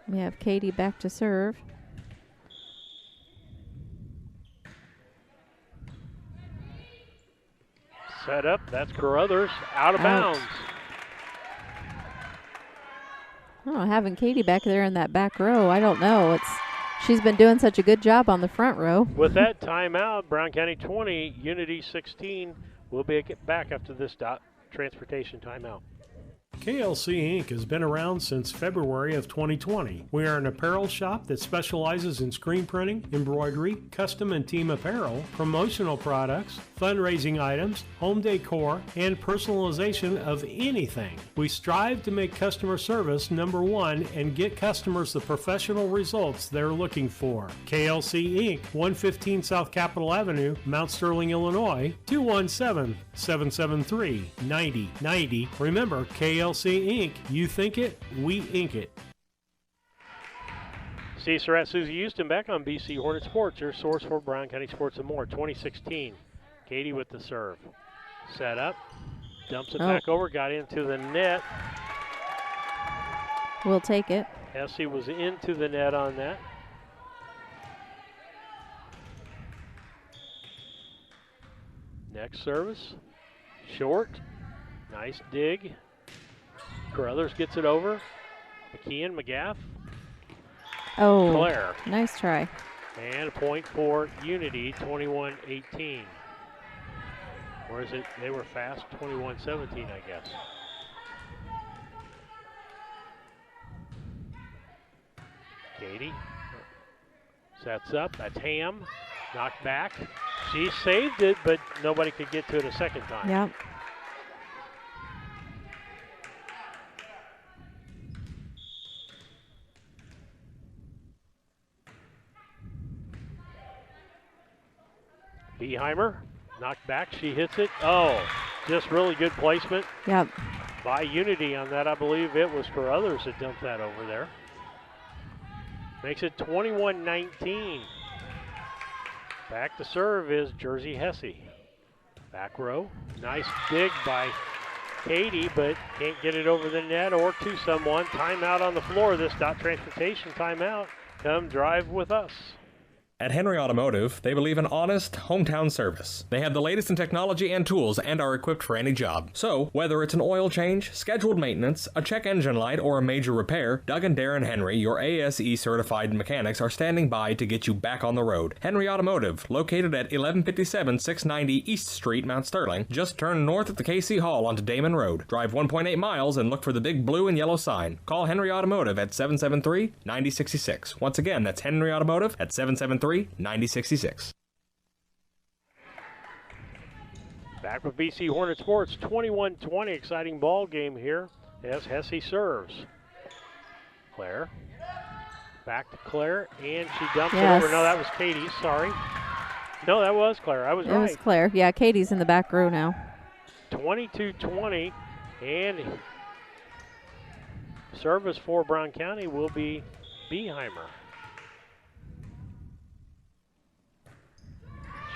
We have Katie back to serve. Set up. That's Carruthers. Out of Out. bounds. Oh, having Katie back there in that back row, I don't know. She's been doing such a good job on the front row. With that timeout, Brown County 20, Unity 16. We'll be back after this transportation timeout. KLC Inc. has been around since February of 2020. We are an apparel shop that specializes in screen printing, embroidery, custom and team apparel, promotional products, fundraising items, home decor, and personalization of anything. We strive to make customer service number one and get customers the professional results they're looking for. KLC Inc., 115 South Capitol Avenue, Mount Sterling, Illinois, 217-773-9090. Remember, KLC Inc., you think it, we ink it. Steve Surratt, Susie Houston back on BC Hornet Sports, your source for Brown County sports and more. 2016, Katie with the serve. Set up, dumps it back over, got into the net. We'll take it. Essie was into the net on that. Next service, short, nice dig. Carruthers gets it over. McKeon, McGaff. Oh, Claire. nice try. And a point for Unity, 21-18. Or is it they were fast? 21-17, I guess. Katie sets up. That's Ham. Knocked back. She saved it, but nobody could get to it a second time. Yep. Beheimer, knocked back. She hits it. Oh, just really good placement. Yep. By Unity on that. I believe it was Carruthers that dumped that over there. Makes it 21-19. Back to serve is Jersey Hesse. Back row. Nice dig by Katie, but can't get it over the net or to someone. Timeout on the floor. This Dot Transportation timeout. Come drive with us. At Henry Automotive, they believe in honest, hometown service. They have the latest in technology and tools and are equipped for any job. So, whether it's an oil change, scheduled maintenance, a check engine light, or a major repair, Doug and Darren Henry, your ASE certified mechanics, are standing by to get you back on the road. Henry Automotive, located at 1157 690 East Street, Mount Sterling. Just turn north at the KC Hall onto Damon Road. Drive 1.8 miles and look for the big blue and yellow sign. Call Henry Automotive at 773-9066. Once again, that's Henry Automotive at 773-9066. Back with BC Hornet Sports, 21-20, exciting ball game here as Hesse serves. Claire, back to Claire, and she dumps it over. No, that was Katie, sorry. No, that was Claire, I was right. It was Claire. Yeah, Katie's in the back row now. 22-20, and service for Brown County will be Beheimer.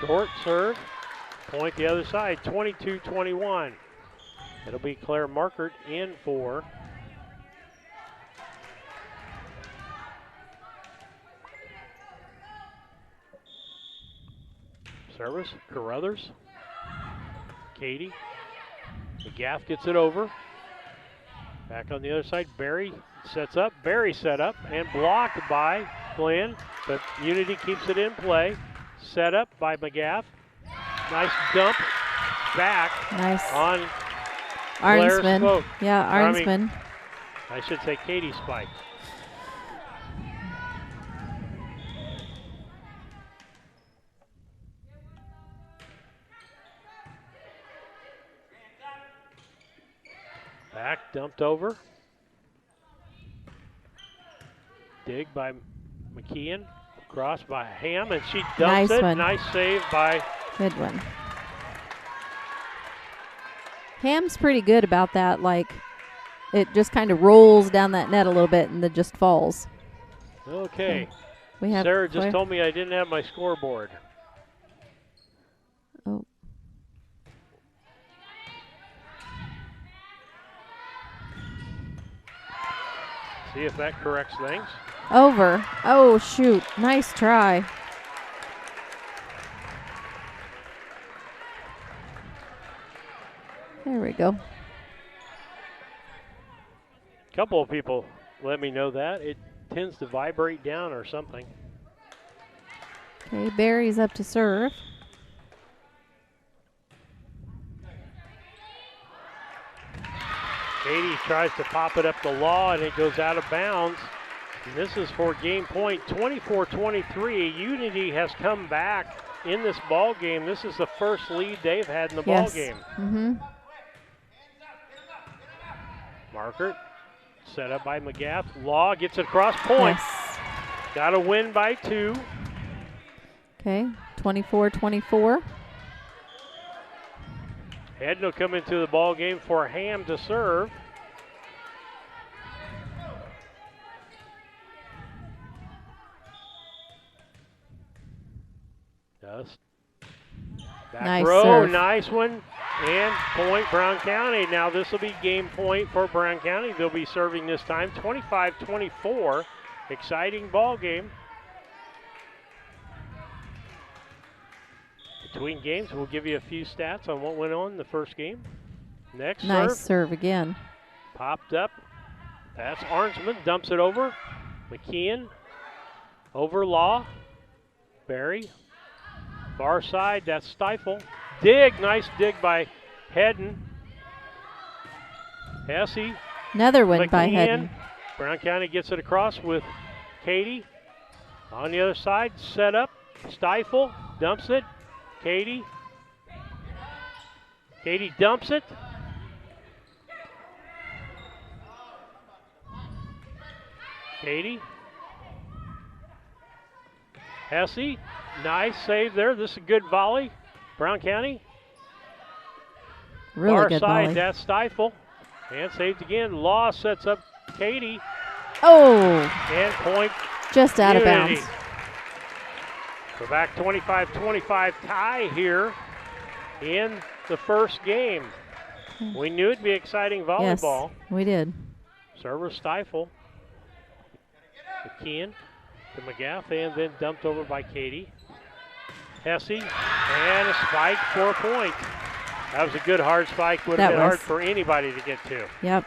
Short serve, point the other side, 22-21. It'll be Claire Markert in for service. Carruthers, Katie, McGaff gets it over. Back on the other side, Barry sets up. Barry set up and blocked by Glenn, but Unity keeps it in play. Set up by McGaff. Nice dump back on Claire Arnsman. Spoke. Yeah, Arnsman. I should say Katie Spike. Back, dumped over. Dig by McKeon. Cross by Ham, and she dumps it. One. Nice save by... Good one. Ham's pretty good about that. Like, it just kind of rolls down that net a little bit and then just falls. Okay. We have Sarah just told me I didn't have my scoreboard. Oh. See if that corrects things. Over. Oh, shoot. Nice try. There we go. A couple of people let me know that. It tends to vibrate down or something. Okay, Barry's up to serve. Katie tries to pop it up the law, and it goes out of bounds. And this is for game point 24-23. Unity has come back in this ball game. This is the first lead they've had in the ball game. Mm-hmm. Markert set up by McGaff. Law gets it across point. Yes. Got a win by 2. Okay, 24-24. Hedden will come into the ball game for Ham to serve. Just back nice row, serve. nice one, and point Brown County. Now this will be game point for Brown County. They'll be serving this time, 25-24. Exciting ball game. Between games, we'll give you a few stats on what went on in the first game. Next Nice serve again. Popped up. That's Arnsman, dumps it over. McKeon over Law. Barry. Far side, that's Stifle. dig. Nice dig by Hedden. Hesse. Another one by McKeon. Hedden. Brown County gets it across with Katie. On the other side, set up. Stifle. Dumps it. Katie. Katie dumps it. Katie. Hesse. Nice save there. This is a good volley. Brown County. Really Far good side, volley. that's Stifle. And saved again. Law sets up Katie. Oh! And point. Just out of Unity. bounds. We're back 25-25 tie here in the first game. We knew it'd be exciting volleyball. Yes, we did. Server Stifle. McKeon to McGath and then dumped over by Katie. Hesse and a spike for a point. That was a good hard spike. Would have been hard for anybody to get to. Yep.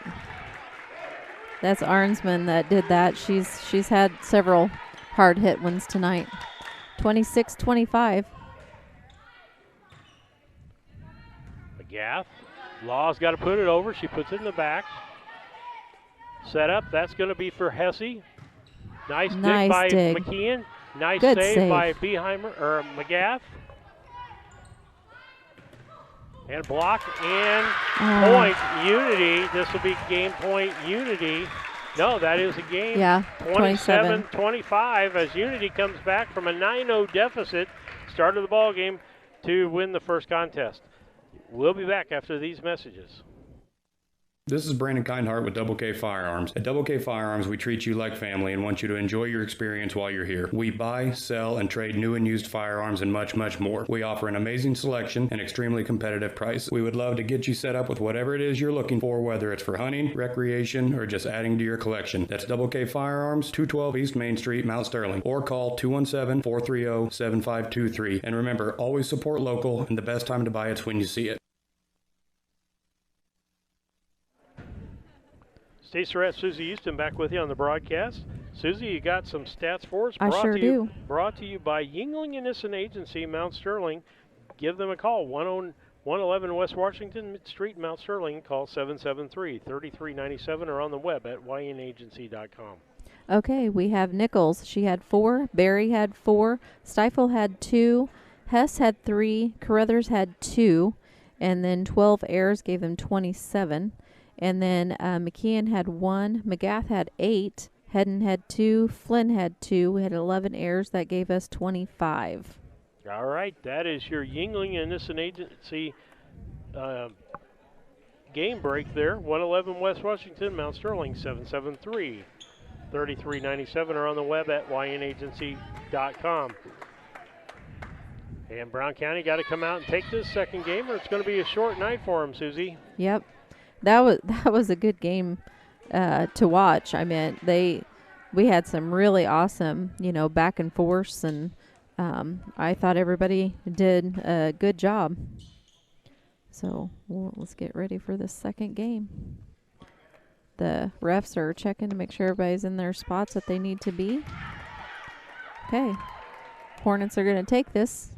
That's Arnsman that did that. She's had several hard hit ones tonight. 26-25. McGath. Law's got to put it over. She puts it in the back. Set up. That's going to be for Hesse. Nice dig by McKeon. Nice save by Beheimer or McGath. And block and point Unity. This will be game point Unity. No, that is a game. Yeah, 27-25 as Unity comes back from a 9-0 deficit, start of the ball game, to win the first contest. We'll be back after these messages. This is Brandon Kindhart with Double K Firearms. At Double K Firearms, we treat you like family and want you to enjoy your experience while you're here. We buy, sell, and trade new and used firearms and much, much more. We offer an amazing selection and extremely competitive price. We would love to get you set up with whatever it is you're looking for, whether it's for hunting, recreation, or just adding to your collection. That's Double K Firearms, 212 East Main Street, Mount Sterling, or call 217-430-7523. And remember, always support local, and the best time to buy it's when you see it. State Surratt Susie Houston back with you on the broadcast. Susie, you got some stats for us? I sure do. Brought to you by Yingling Innocent Agency, Mount Sterling. Give them a call, 111 West Washington Street, Mount Sterling. Call 773-3397 or on the web at yinagency.com. Okay, we have Nichols. She had 4. Barry had 4. Stifle had 2. Hess had 3. Carruthers had 2. And then 12 errors gave them 27. And then McKeon had 1. McGath had 8. Hedden had 2. Flynn had 2. We had 11 errors. That gave us 25. All right, that is your Yingling Innocent Agency game break there. 111 West Washington, Mount Sterling, 773-3397 or on the web at yinagency.com. And Brown County got to come out and take this second game, or it's going to be a short night for them, Susie. Yep. That was a good game to watch. I mean, we had some really awesome, back and forths, and I thought everybody did a good job. So let's get ready for the second game. The refs are checking to make sure everybody's in their spots that they need to be. Okay, Hornets are going to take this.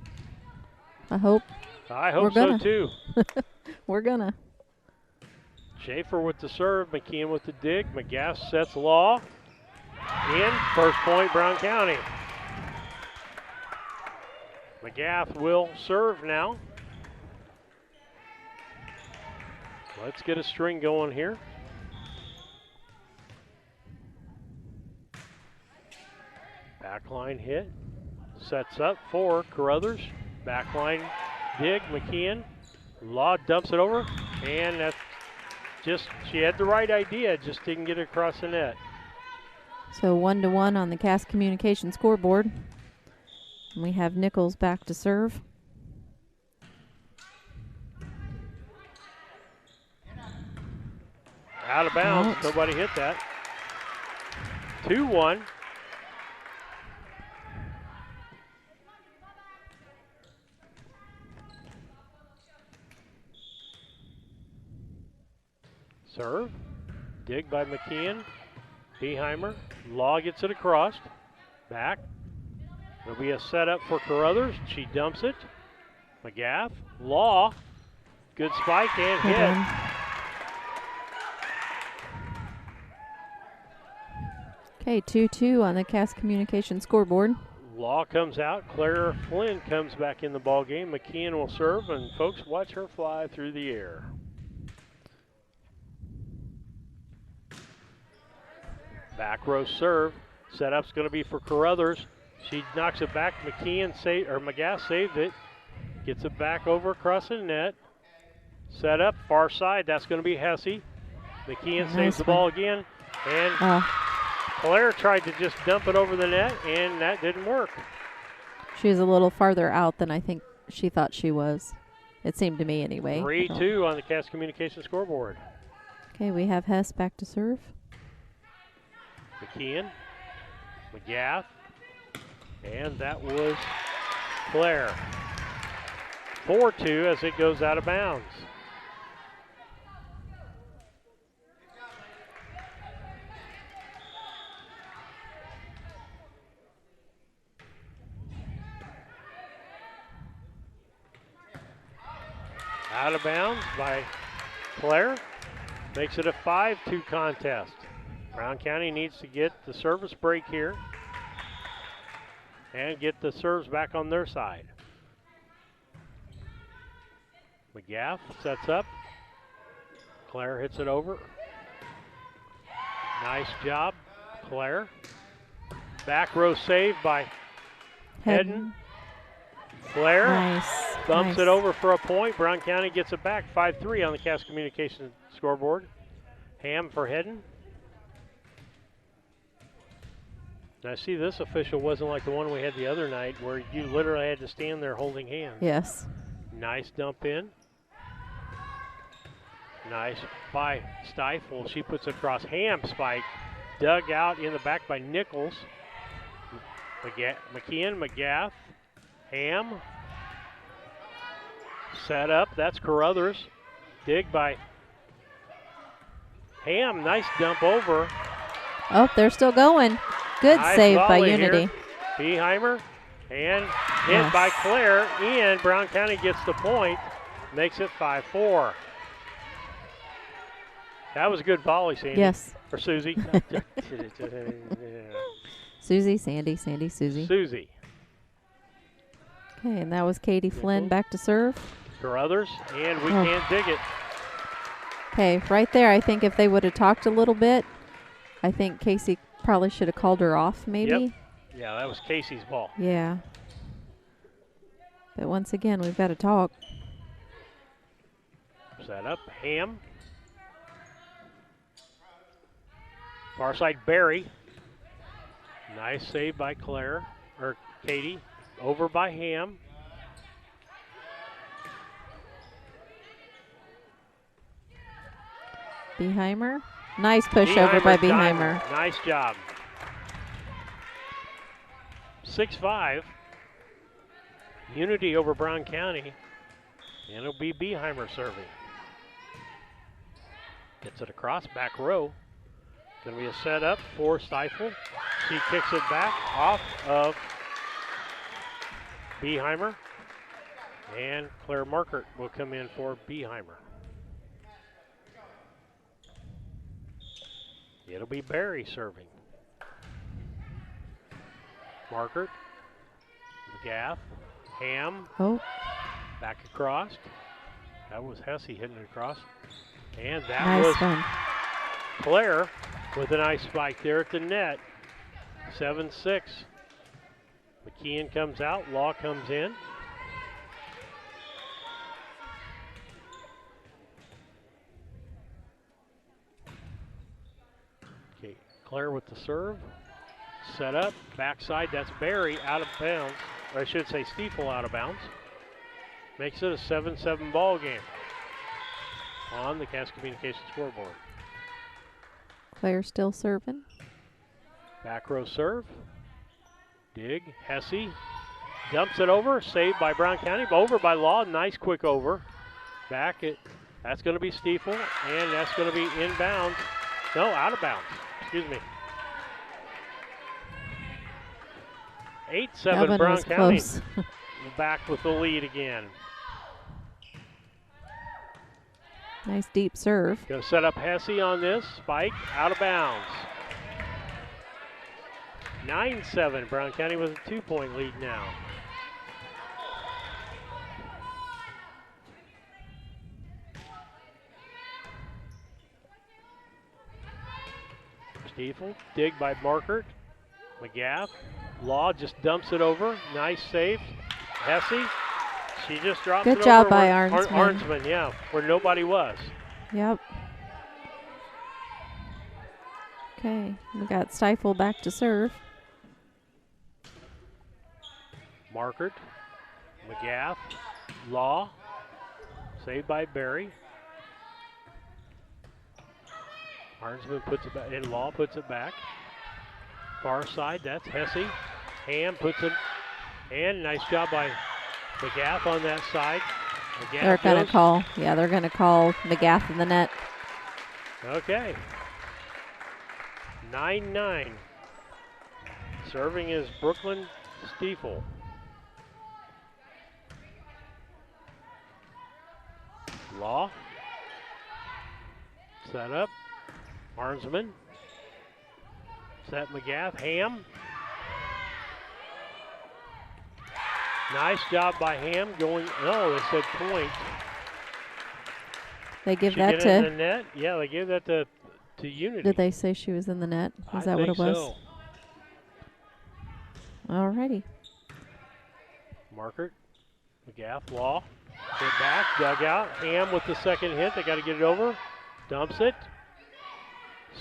I hope so too. We're gonna. Schaefer with the serve, McKeon with the dig. McGath sets Law. In, first point, Brown County. McGath will serve now. Let's get a string going here. Backline hit. Sets up for Carruthers. Backline dig, McKeon. Law dumps it over, and that's she had the right idea, just didn't get it across the net. So 1-1 on the Cass Communication scoreboard. And we have Nichols back to serve. Out of bounds, nobody hit that. 2-1. Serve. Dig by McKeon. Beheimer. Law gets it across. Back. There'll be a setup for Carruthers. She dumps it. McGath, Law, good spike and hit. Okay, 2-2 on the Cass Communication scoreboard. Law comes out. Claire Flynn comes back in the ball game. McKeon will serve, and folks, watch her fly through the air. Back row serve. Setup's going to be for Carruthers. She knocks it back. McGath saved it. Gets it back over across the net. Set up, far side. That's going to be Hesse. McKeon saves the ball again. And Claire tried to just dump it over the net, and that didn't work. She was a little farther out than I think she thought she was. It seemed to me anyway. 3-2 on the Cass Communication scoreboard. Okay, we have Hess back to serve. McKeon, McGath, and that was Claire. 4-2 as it goes out of bounds. Out of bounds by Claire. Makes it a 5-2 contest. Brown County needs to get the service break here and get the serves back on their side. McGath sets up. Claire hits it over. Nice job, Claire. Back row save by Hedden. Claire bumps it over for a point. Brown County gets it back. 5-3 on the Cass Communication scoreboard. Ham for Hedden. Now, see, this official wasn't like the one we had the other night where you literally had to stand there holding hands. Yes. Nice dump in. Nice by Stifle. She puts it across. Ham spike. Dug out in the back by Nichols. McKeon, McGath, Ham. Set up. That's Carruthers. Dig by Ham. Nice dump over. Oh, they're still going. Good nice save by volley Unity. Here. Beheimer and hit by Claire, and Brown County gets the point, makes it 5-4. That was a good volley, Sandy. Yes. Or Susie. Susie, Sandy, Susie. Susie. Okay, and that was Katie Flynn back to serve. Carruthers, and we can't dig it. Okay, right there, I think if they would have talked a little bit, I think Casey probably should have called her off, maybe. Yep. Yeah, that was Casey's ball. Yeah. But once again, we've got to talk. Set up, Ham. Far side, Barry. Nice save by Claire, or Katie. Over by Ham. Beheimer. Nice push over by Beheimer. Nice job. 6-5. Unity over Brown County. And it'll be Beheimer serving. Gets it across, back row. Going to be a setup for Stifle. She kicks it back off of Beheimer. And Claire Markert will come in for Beheimer. It'll be Barry serving. Markert, McGath, Ham. Oh. Back across. That was Hesse hitting it across. And that nice was one. Claire with a nice spike there at the net. 7-6. McKeon comes out, Law comes in. Okay, Claire with the serve. Set up, backside, that's Barry out of bounds. Or I should say Stiefel out of bounds. Makes it a 7-7 ball game on the Cass Communication scoreboard. Claire still serving. Back row serve. Dig, Hesse. Dumps it over, saved by Brown County. Over by Law, nice quick over. Back it, that's going to be Stiefel, and that's going to be inbounds. No, out of bounds, excuse me. 8-7 Brown County. Back with the lead again. Nice deep serve. Going to set up Hesse on this. Spike out of bounds. 9-7. Brown County with a 2-point lead now. Stiefel, dig by Markert. McGaff. Law just dumps it over. Nice save. Hesse. She just drops it over. Good job by Arnsman. Arnsman, yeah, where nobody was. Yep. Okay, we got Stiefel back to serve. Markert. McGaff. Law. Saved by Barry. Arnsman puts it back, and Law puts it back. Far side, that's Hesse. Ham puts it, and nice job by McGaff on that side. McGaff They're going goes. to they're going to call McGaff in the net. Okay. 9-9. Serving is Brooklyn Stiefel. Law. Set up. Arnsman. Set McGaff. Ham. Nice job by Ham going. Oh, they said point. They give She that get to. in the net? Yeah, they gave that to Unity. Did they say she was in the net? Is that I what think it was? so. Alrighty. Markert. McGaff. Law. Get back. Dug out. Ham with the second hit. They got to get it over. Dumps it.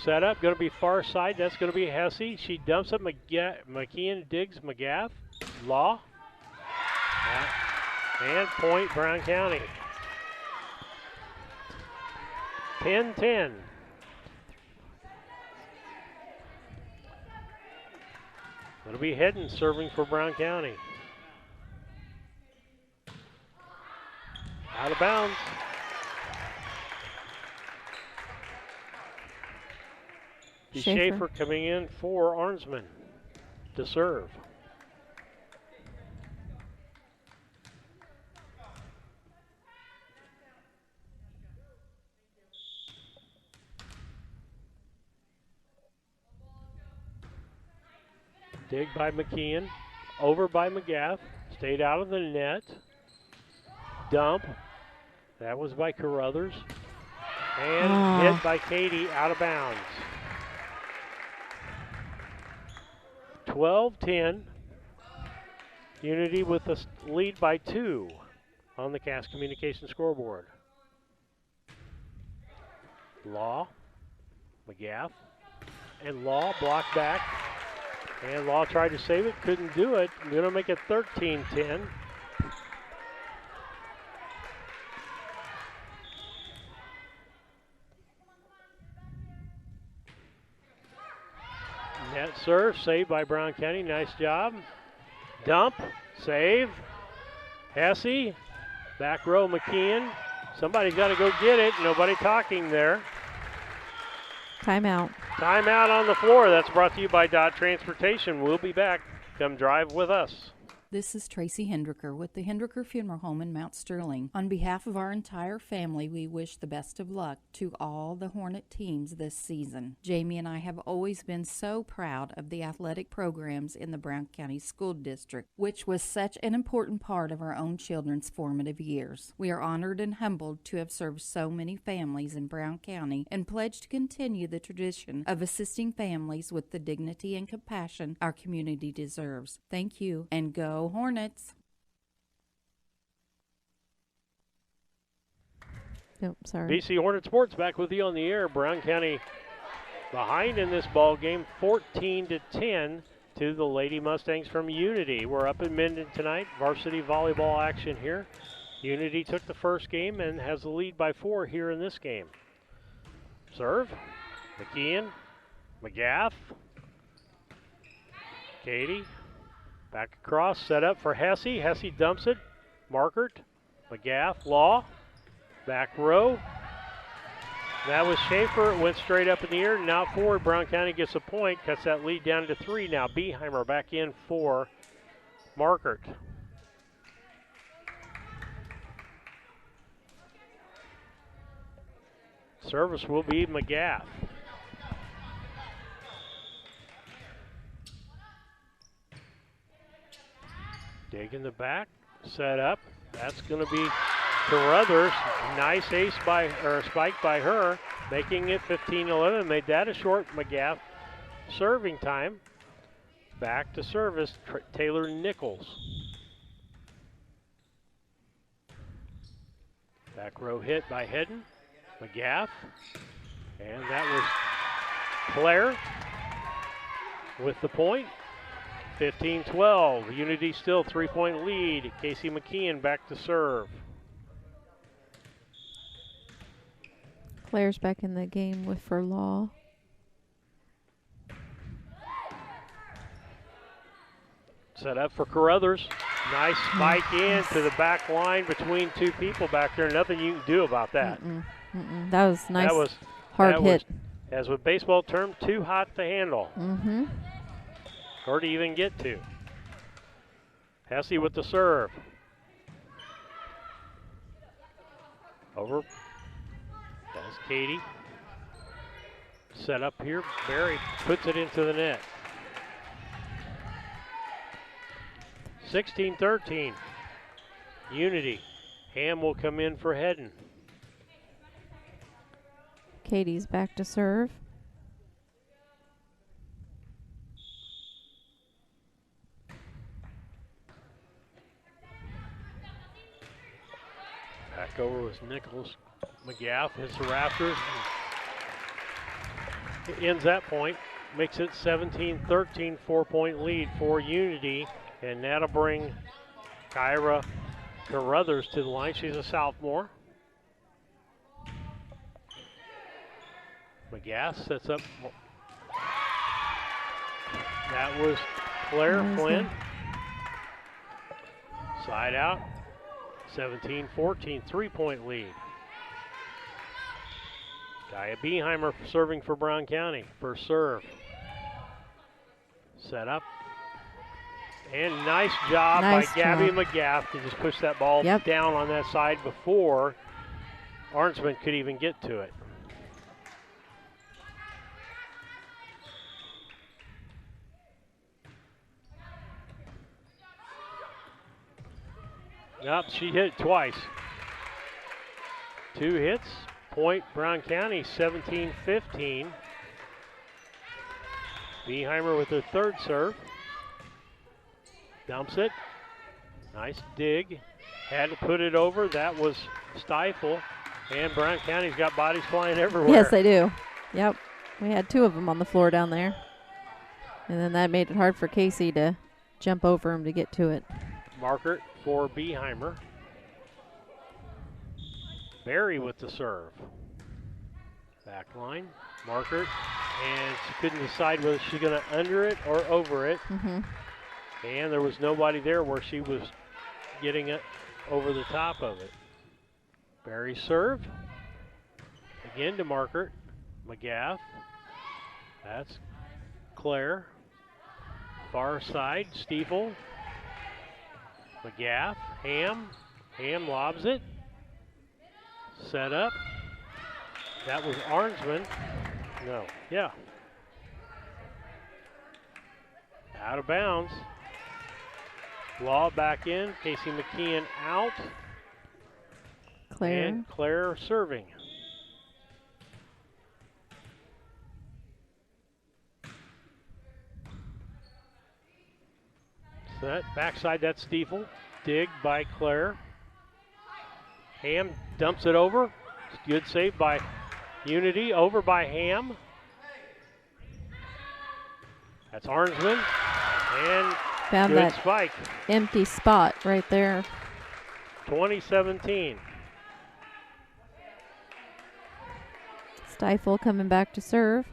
Set up. Going to be far side. That's going to be Hesse. She dumps it. McKeon digs McGaff. Law. And point Brown County. 10-10. It'll be Hedden serving for Brown County. Out of bounds. Schaefer coming in for Arnsman to serve. Dig by McKeon, over by McGaff, stayed out of the net. Dump, that was by Carruthers. And hit by Katie, out of bounds. 12-10. Unity with a lead by 2 on the Cass Communication scoreboard. Law, McGaff, and Law blocked back. And Law tried to save it, couldn't do it. We're going to make it 13-10. Net serve, saved by Brown County. Nice job. Dump, save. Hesse, back row McKeon. Somebody's got to go get it. Nobody talking there. Timeout. Timeout on the floor. That's brought to you by Dot Transportation. We'll be back. Come drive with us. This is Tracy Hendricker with the Hendricker Funeral Home in Mount Sterling. On behalf of our entire family, we wish the best of luck to all the Hornet teams this season. Jamie and I have always been so proud of the athletic programs in the Brown County School District, which was such an important part of our own children's formative years. We are honored and humbled to have served so many families in Brown County and pledge to continue the tradition of assisting families with the dignity and compassion our community deserves. Thank you, and go Hornets! Nope, sorry. BC Hornet Sports back with you on the air. Brown County behind in this ball game, 14-10 to the Lady Mustangs from Unity. We're up in Minden tonight. Varsity volleyball action here. Unity took the first game and has the lead by 4 here in this game. Serve. McKeon. McGaff. Katie. Back across, set up for Hesse. Hesse dumps it. Markert. McGaff. Law. Back row. That was Schaefer. It went straight up in the air. Now forward. Brown County gets a point. Cuts that lead down to 3. Now Beheimer back in for Markert. Service will be McGath. Dig in the back, set up. That's going to be Carruthers. Nice ace spike by her, making it 15-11. Made that a short McGath serving time. Back to service, Taylor Nichols. Back row hit by Hedden, McGath, and that was Claire with the point. 15-12, Unity still 3-point lead. Casey McKeon back to serve. Claire's back in the game for Law. Set up for Carruthers. Nice spike in to the back line between two people back there. Nothing you can do about that. That was nice. Hard hit. As with baseball term, too hot to handle. Mm-hmm. Or to even get to. Hesse with the serve. Over. That's Katie. Set up here. Barry puts it into the net. 16-13. Unity. Ham will come in for Hedden. Katie's back to serve. Back over with Nichols. McGath hits the rafters. It ends that point. Makes it 17-13, 4-point lead for Unity. And that'll bring Kyra Carruthers to the line. She's a sophomore. McGath sets up. That was Claire Flynn. Side out. 17-14, 3-point lead. Gaia Beheimer serving for Brown County. First serve. Set up. And nice job by Gabby McGath to just push that ball down on that side before Arnsman could even get to it. Nope, she hit it twice. 2 hits, point Brown County, 17-15. Beheimer with her third serve. Dumps it. Nice dig. Had to put it over. That was Stifle. And Brown County's got bodies flying everywhere. Yes, they do. Yep. We had 2 of them on the floor down there. And then that made it hard for Casey to jump over him to get to it. Markert for Beheimer. Barry with the serve. Back line. Markert. And she couldn't decide whether she's going to under it or over it. Mm-hmm. And there was nobody there where she was getting it over the top of it. Barry serve. Again to Markert. McGath. That's Claire. Far side, Stiefel. McGath. Ham. Ham lobs it. Set up. That was Arnsman. No. Yeah. Out of bounds. Law back in. Casey McKeon out. Claire. And Claire serving. So that backside, that's Stiefel. Dig by Claire. Ham dumps it over. Good save by Unity. Over by Ham. That's Arnsman. And found good that spike. Empty spot right there. 2017. Stifle coming back to serve.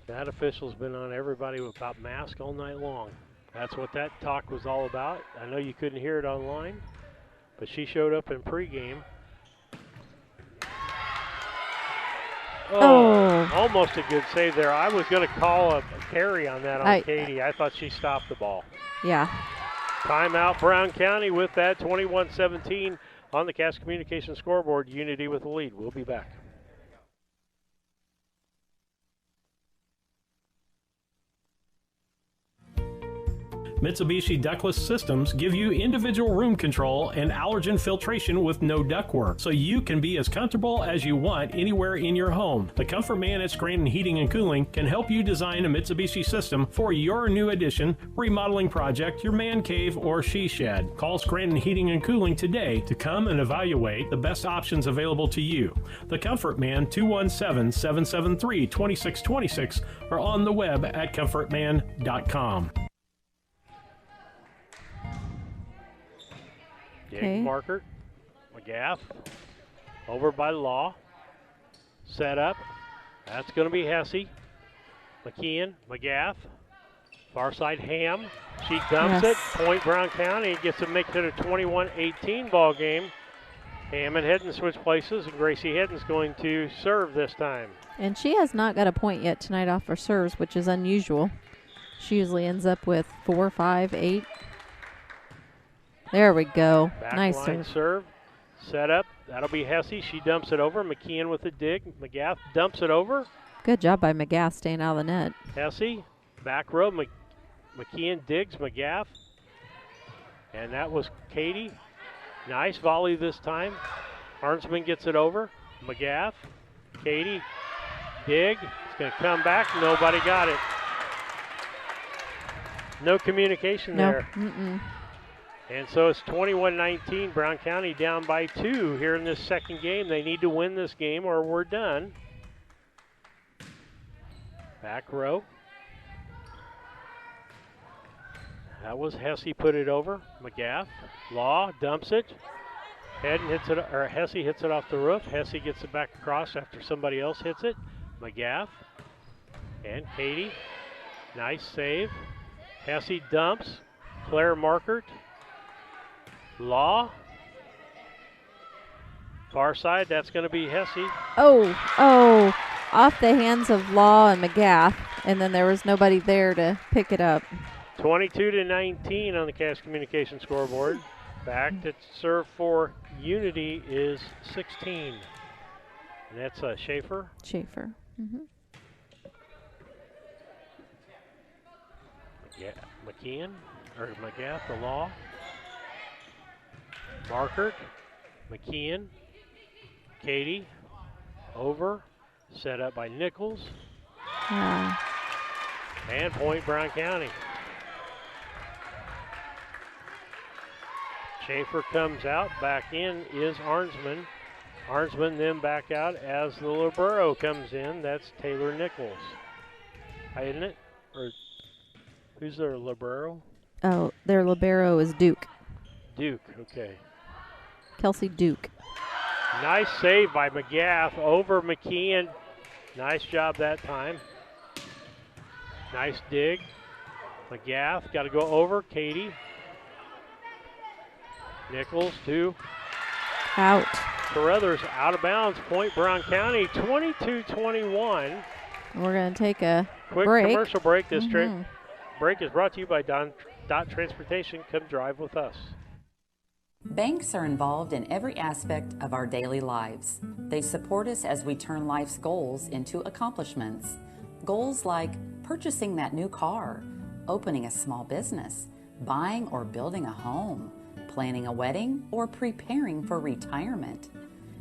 That official's been on everybody about mask all night long. That's what that talk was all about. I know you couldn't hear it online, but she showed up in pregame. Oh. Almost a good save there. I was going to call a carry on that on Katie. I thought she stopped the ball. Yeah. Timeout, Brown County with that 21-17 on the Cass Communications scoreboard. Unity with the lead. We'll be back. Mitsubishi ductless systems give you individual room control and allergen filtration with no ductwork, so you can be as comfortable as you want anywhere in your home. The Comfort Man at Scranton Heating and Cooling can help you design a Mitsubishi system for your new addition, remodeling project, your man cave, or she shed. Call Scranton Heating and Cooling today to come and evaluate the best options available to you. The Comfort Man, 217-773-2626, or on the web at comfortman.com. Dig Markert, McGath, over by Law, set up, that's going to be Hesse, McKeon, McGath, far side Ham, she dumps it, point Brown County, gets to make it a 21-18 ball game. Ham and Hedden switch places, and Gracie Hedden's going to serve this time. And she has not got a point yet tonight off her serves, which is unusual. She usually ends up with 4, 5, 8. There we go. Back nice line serve. Set up. That'll be Hesse. She dumps it over. McKeon with the dig. McGath dumps it over. Good job by McGath staying out of the net. Hesse. Back row. McKeon digs. McGath. And that was Katie. Nice volley this time. Arnsman gets it over. McGath. Katie. Dig. It's going to come back. Nobody got it. No communication there. Mm-mm. And so it's 21-19, Brown County down by 2 here in this second game. They need to win this game or we're done. Back row. That was Hesse put it over. McGath. Law dumps it. Hedden hits it, or Hesse hits it off the roof. Hesse gets it back across after somebody else hits it. McGath. And Katie. Nice save. Hesse dumps. Claire Markert. Law. Far side, that's going to be Hesse. Oh, off the hands of Law and McGath, and then there was nobody there to pick it up. 22-19 on the Cass Communications scoreboard. Back to serve for Unity is 16. And that's Schaefer. Schaefer. Mm-hmm. Yeah, McKeon, or McGath, the Law. Markert, McKeon, Katie, over, set up by Nichols. Yeah. And point Brown County. Schaefer comes out, back in is Arnsman. Arnsman then back out as the libero comes in. That's Taylor Nichols. Isn't it? Or who's their libero? Oh, their libero is Duke. Duke, okay. Kelsey Duke. Nice save by McGath over McKeon. Nice job that time. Nice dig. McGath got to go over. Katie. Nichols, 2. Out. Carruthers out of bounds. Point Brown County, 22-21. We're going to take a quick break. Commercial break. This break is brought to you by Dot Transportation. Come drive with us. Banks are involved in every aspect of our daily lives. They support us as we turn life's goals into accomplishments. Goals like purchasing that new car, opening a small business, buying or building a home, planning a wedding, or preparing for retirement.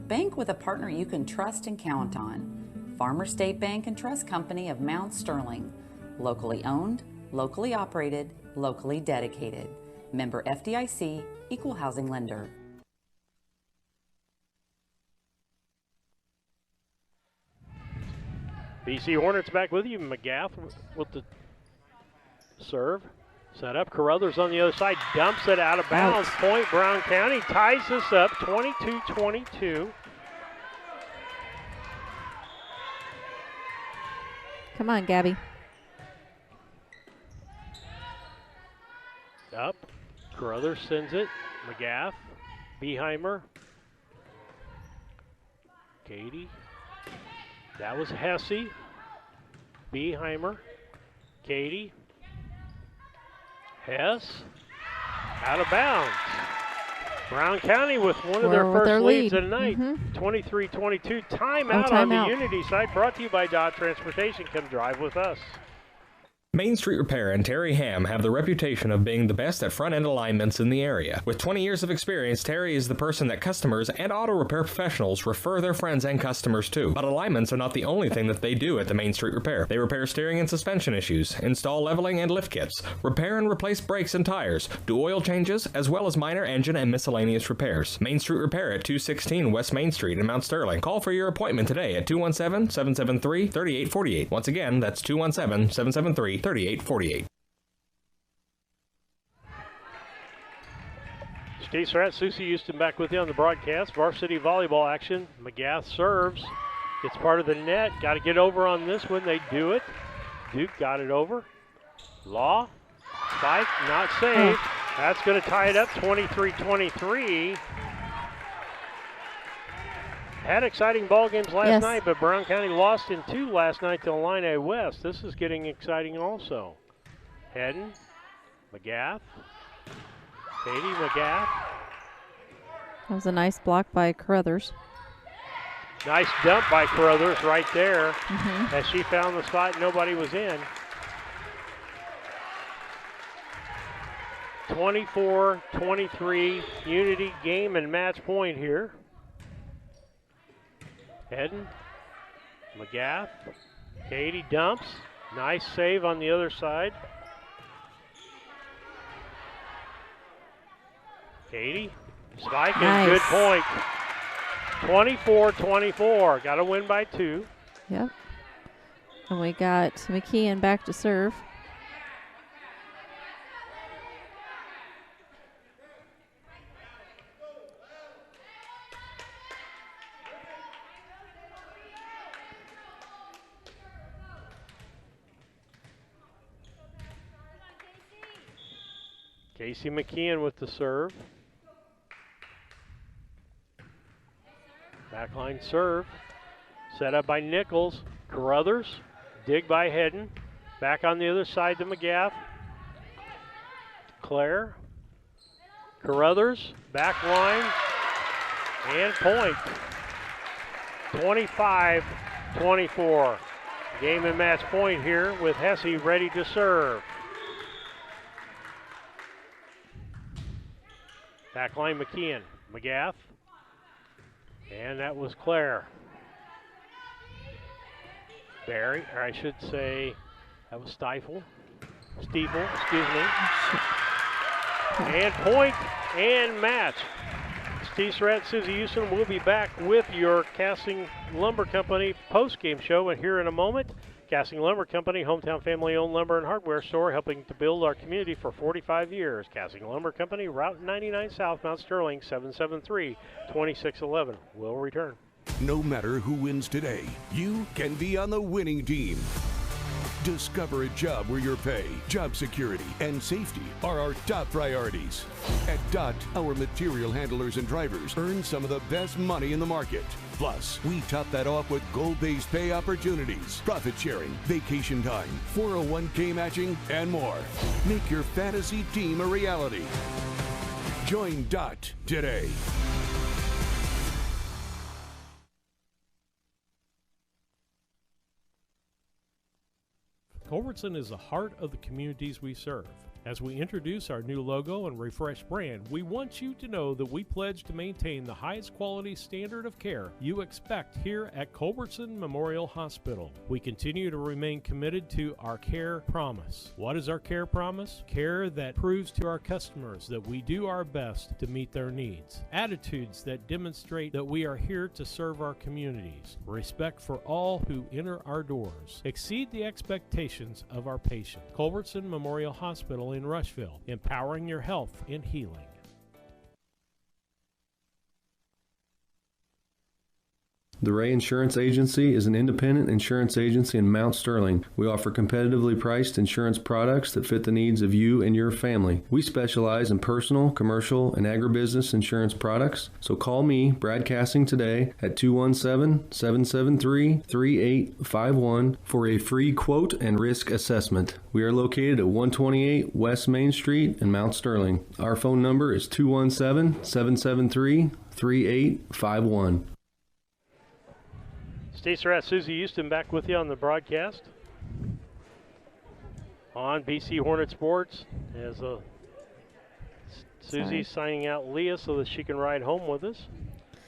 Bank with a partner you can trust and count on. Farmer State Bank and Trust Company of Mount Sterling. Locally owned, locally operated, locally dedicated. Member FDIC, Equal Housing Lender. BC Hornets back with you. McGath with the serve. Set up. Carruthers on the other side. Dumps it out of bounds. Point Brown County ties this up 22-22. Come on, Gabby. Up. Carruthers sends it. McGath. Beheimer. Katie. That was Hesse, Beheimer, Katie, Hess, out of bounds. Brown County with one of their first leads of the night, 23-22. Timeout on the Unity side, brought to you by Dot Transportation. Come drive with us. Main Street Repair and Terry Ham have the reputation of being the best at front-end alignments in the area. With 20 years of experience, Terry is the person that customers and auto repair professionals refer their friends and customers to. But alignments are not the only thing that they do at the Main Street Repair. They repair steering and suspension issues, install leveling and lift kits, repair and replace brakes and tires, do oil changes, as well as minor engine and miscellaneous repairs. Main Street Repair at 216 West Main Street in Mount Sterling. Call for your appointment today at 217-773-3848. Once again, that's 217-773-3848. 3848. Steve Surratt, Susie Houston back with you on the broadcast. Varsity volleyball action. McGath serves. It's part of the net. Got to get over on this one. They do it. Duke got it over. Law. Spike. Not saved. That's going to tie it up 23-23. Had exciting ball games last night, but Brown County lost in 2 last night to Illini West. This is getting exciting also. Hedden, McGath, Katie McGath. That was a nice block by Carruthers. Nice dump by Carruthers right there. As she found the spot, nobody was in. 24-23, Unity game and match point here. Hedden, McGath, Katie dumps. Nice save on the other side. Katie, spike and good point. 24-24, got to win by 2. Yep. And we got McKeon back to serve. Casey McKeon with the serve. Backline serve. Set up by Nichols. Carruthers. Dig by Hedden. Back on the other side to McGath. Claire. Carruthers. Back line. And point. 25-24. Game and match point here with Hesse ready to serve. Backline McKeon, McGath, and that was Claire. Barry, or I should say, that was Stiefel, excuse me. And point and match. Steve Surratt, Susie Houston will be back with your Casting Lumber Company post-game show and here in a moment. Casting Lumber Company, hometown family-owned lumber and hardware store, helping to build our community for 45 years. Casting Lumber Company, Route 99 South, Mount Sterling, 773-2611. We'll return. No matter who wins today, you can be on the winning team. Discover a job where your pay, job security, and safety are our top priorities. At DOT, our material handlers and drivers earn some of the best money in the market. Plus, we top that off with goal-based pay opportunities, profit sharing, vacation time, 401k matching, and more. Make your fantasy team a reality. Join DOT today. Culbertson is the heart of the communities we serve. As we introduce our new logo and refreshed brand, we want you to know that we pledge to maintain the highest quality standard of care you expect here at Culbertson Memorial Hospital. We continue to remain committed to our care promise. What is our care promise? Care that proves to our customers that we do our best to meet their needs. Attitudes that demonstrate that we are here to serve our communities. Respect for all who enter our doors. Exceed the expectations of our patients. Culbertson Memorial Hospital in Rushville, empowering your health and healing. The Ray Insurance Agency is an independent insurance agency in Mount Sterling. We offer competitively priced insurance products that fit the needs of you and your family. We specialize in personal, commercial, and agribusiness insurance products. So call me, Brad Cassing, today at 217-773-3851 for a free quote and risk assessment. We are located at 128 West Main Street in Mount Sterling. Our phone number is 217-773-3851. Steve Surratt, Susie Houston back with you on the broadcast on BC Hornet Sports as Susie signing out Leah so that she can ride home with us.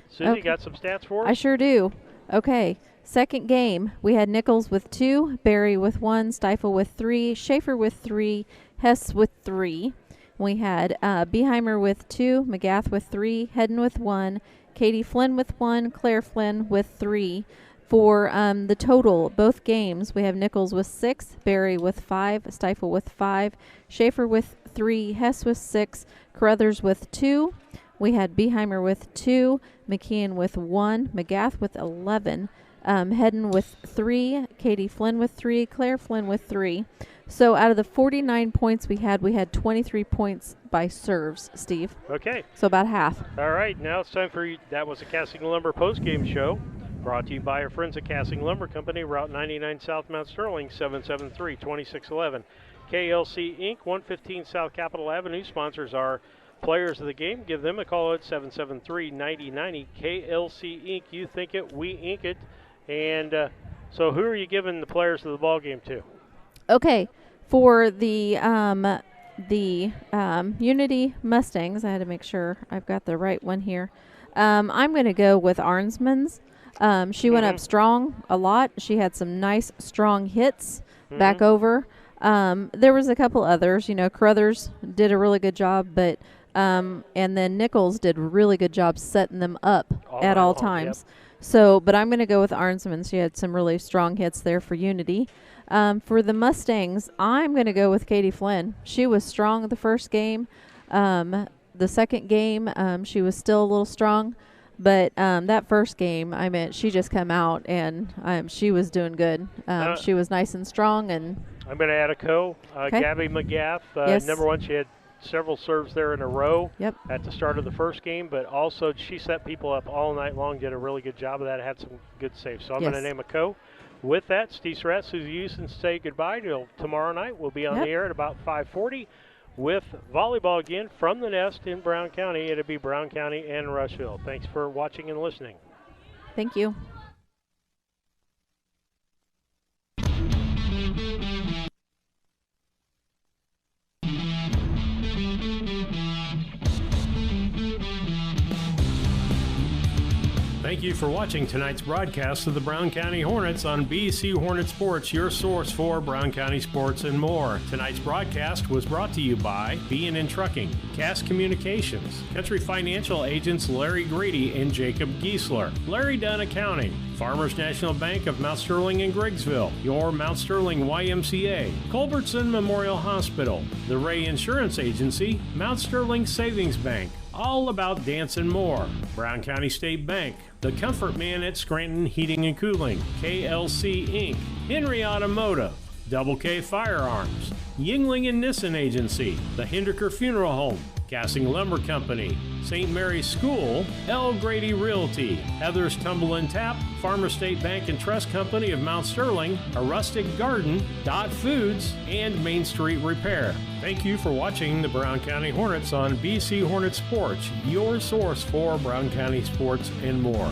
Susie, Okay. got some stats for us? I sure do. Okay. Second game, we had Nichols with 2, Barry with 1, Stifel with 3, Schaefer with 3, Hess with 3. We had Beheimer with 2, McGath with 3, Hedden with 1, Katie Flynn with 1, Claire Flynn with 3. For the total, both games, we have Nichols with 6, Barry with 5, Stifel with 5, Schaefer with 3, Hess with 6, Carruthers with 2. We had Beheimer with 2, McKeon with 1, McGath with 11, Hedden with 3, Katie Flynn with 3, Claire Flynn with 3. So out of the 49 points we had 23 points by serves, Steve. Okay. So about half. All right, now it's time for you. That was a Casting Lumber postgame show brought to you by our friends at Casting Lumber Company, Route 99 South Mount Sterling, 773-2611. KLC Inc., 115 South Capitol Avenue, sponsors our players of the game. Give them a call at 773-9090. KLC Inc., you think it, we ink it. And so who are you giving the players of the ball game to? Okay, for the Unity Mustangs, I had to make sure I've got the right one here. I'm going to go with Arnsman's. She went up strong a lot. She had some nice, strong hits back over. There was a couple others. You know, Carruthers did a really good job, but and then Nichols did a really good job setting them up at all times. Yep. So, but I'm going to go with Arnsman. She had some really strong hits there for Unity. For the Mustangs, I'm going to go with Katie Flynn. She was strong the first game. The second game, she was still a little strong. But that first game, I mean, she just come out and she was doing good. She was nice and strong. And I'm going to add a Okay. Gabby McGath. Yes. Number one, she had several serves there in a row Yep. at the start of the first game, but also she set people up all night long, did a really good job of that, had some good saves. So I'm Yes. going to name a co. With that, Steve Surratt, Susie Houston say goodbye till tomorrow night. We'll be on the air at about 5:40 with volleyball again from the Nest in Brown County. It'll be Brown County and Rushville. Thanks for watching and listening. thank you. Thank you for watching tonight's broadcast of the Brown County Hornets on BC Hornet Sports, your source for Brown County sports and more. Tonight's broadcast was brought to you by B&N Trucking, Cass Communications, Country Financial agents Larry Grady and Jacob Giesler, Larry Dunn Accounting, Farmers National Bank of Mount Sterling and Griggsville, your Mount Sterling YMCA, Culbertson Memorial Hospital, the Ray Insurance Agency, Mount Sterling Savings Bank, all about dance and more. Brown County State Bank, The Comfort Man at Scranton Heating and Cooling, KLC Inc., Henry Automotive, Double K Firearms, Yingling and Nissen Agency, The Hinderker Funeral Home, Casting Lumber Company, St. Mary's School, L. Grady Realty, Heather's Tumble and Tap, Farmer State Bank and Trust Company of Mount Sterling, A Rustic Garden, Dot Foods, and Main Street Repair. Thank you for watching the Brown County Hornets on BC Hornet Sports, your source for Brown County sports and more.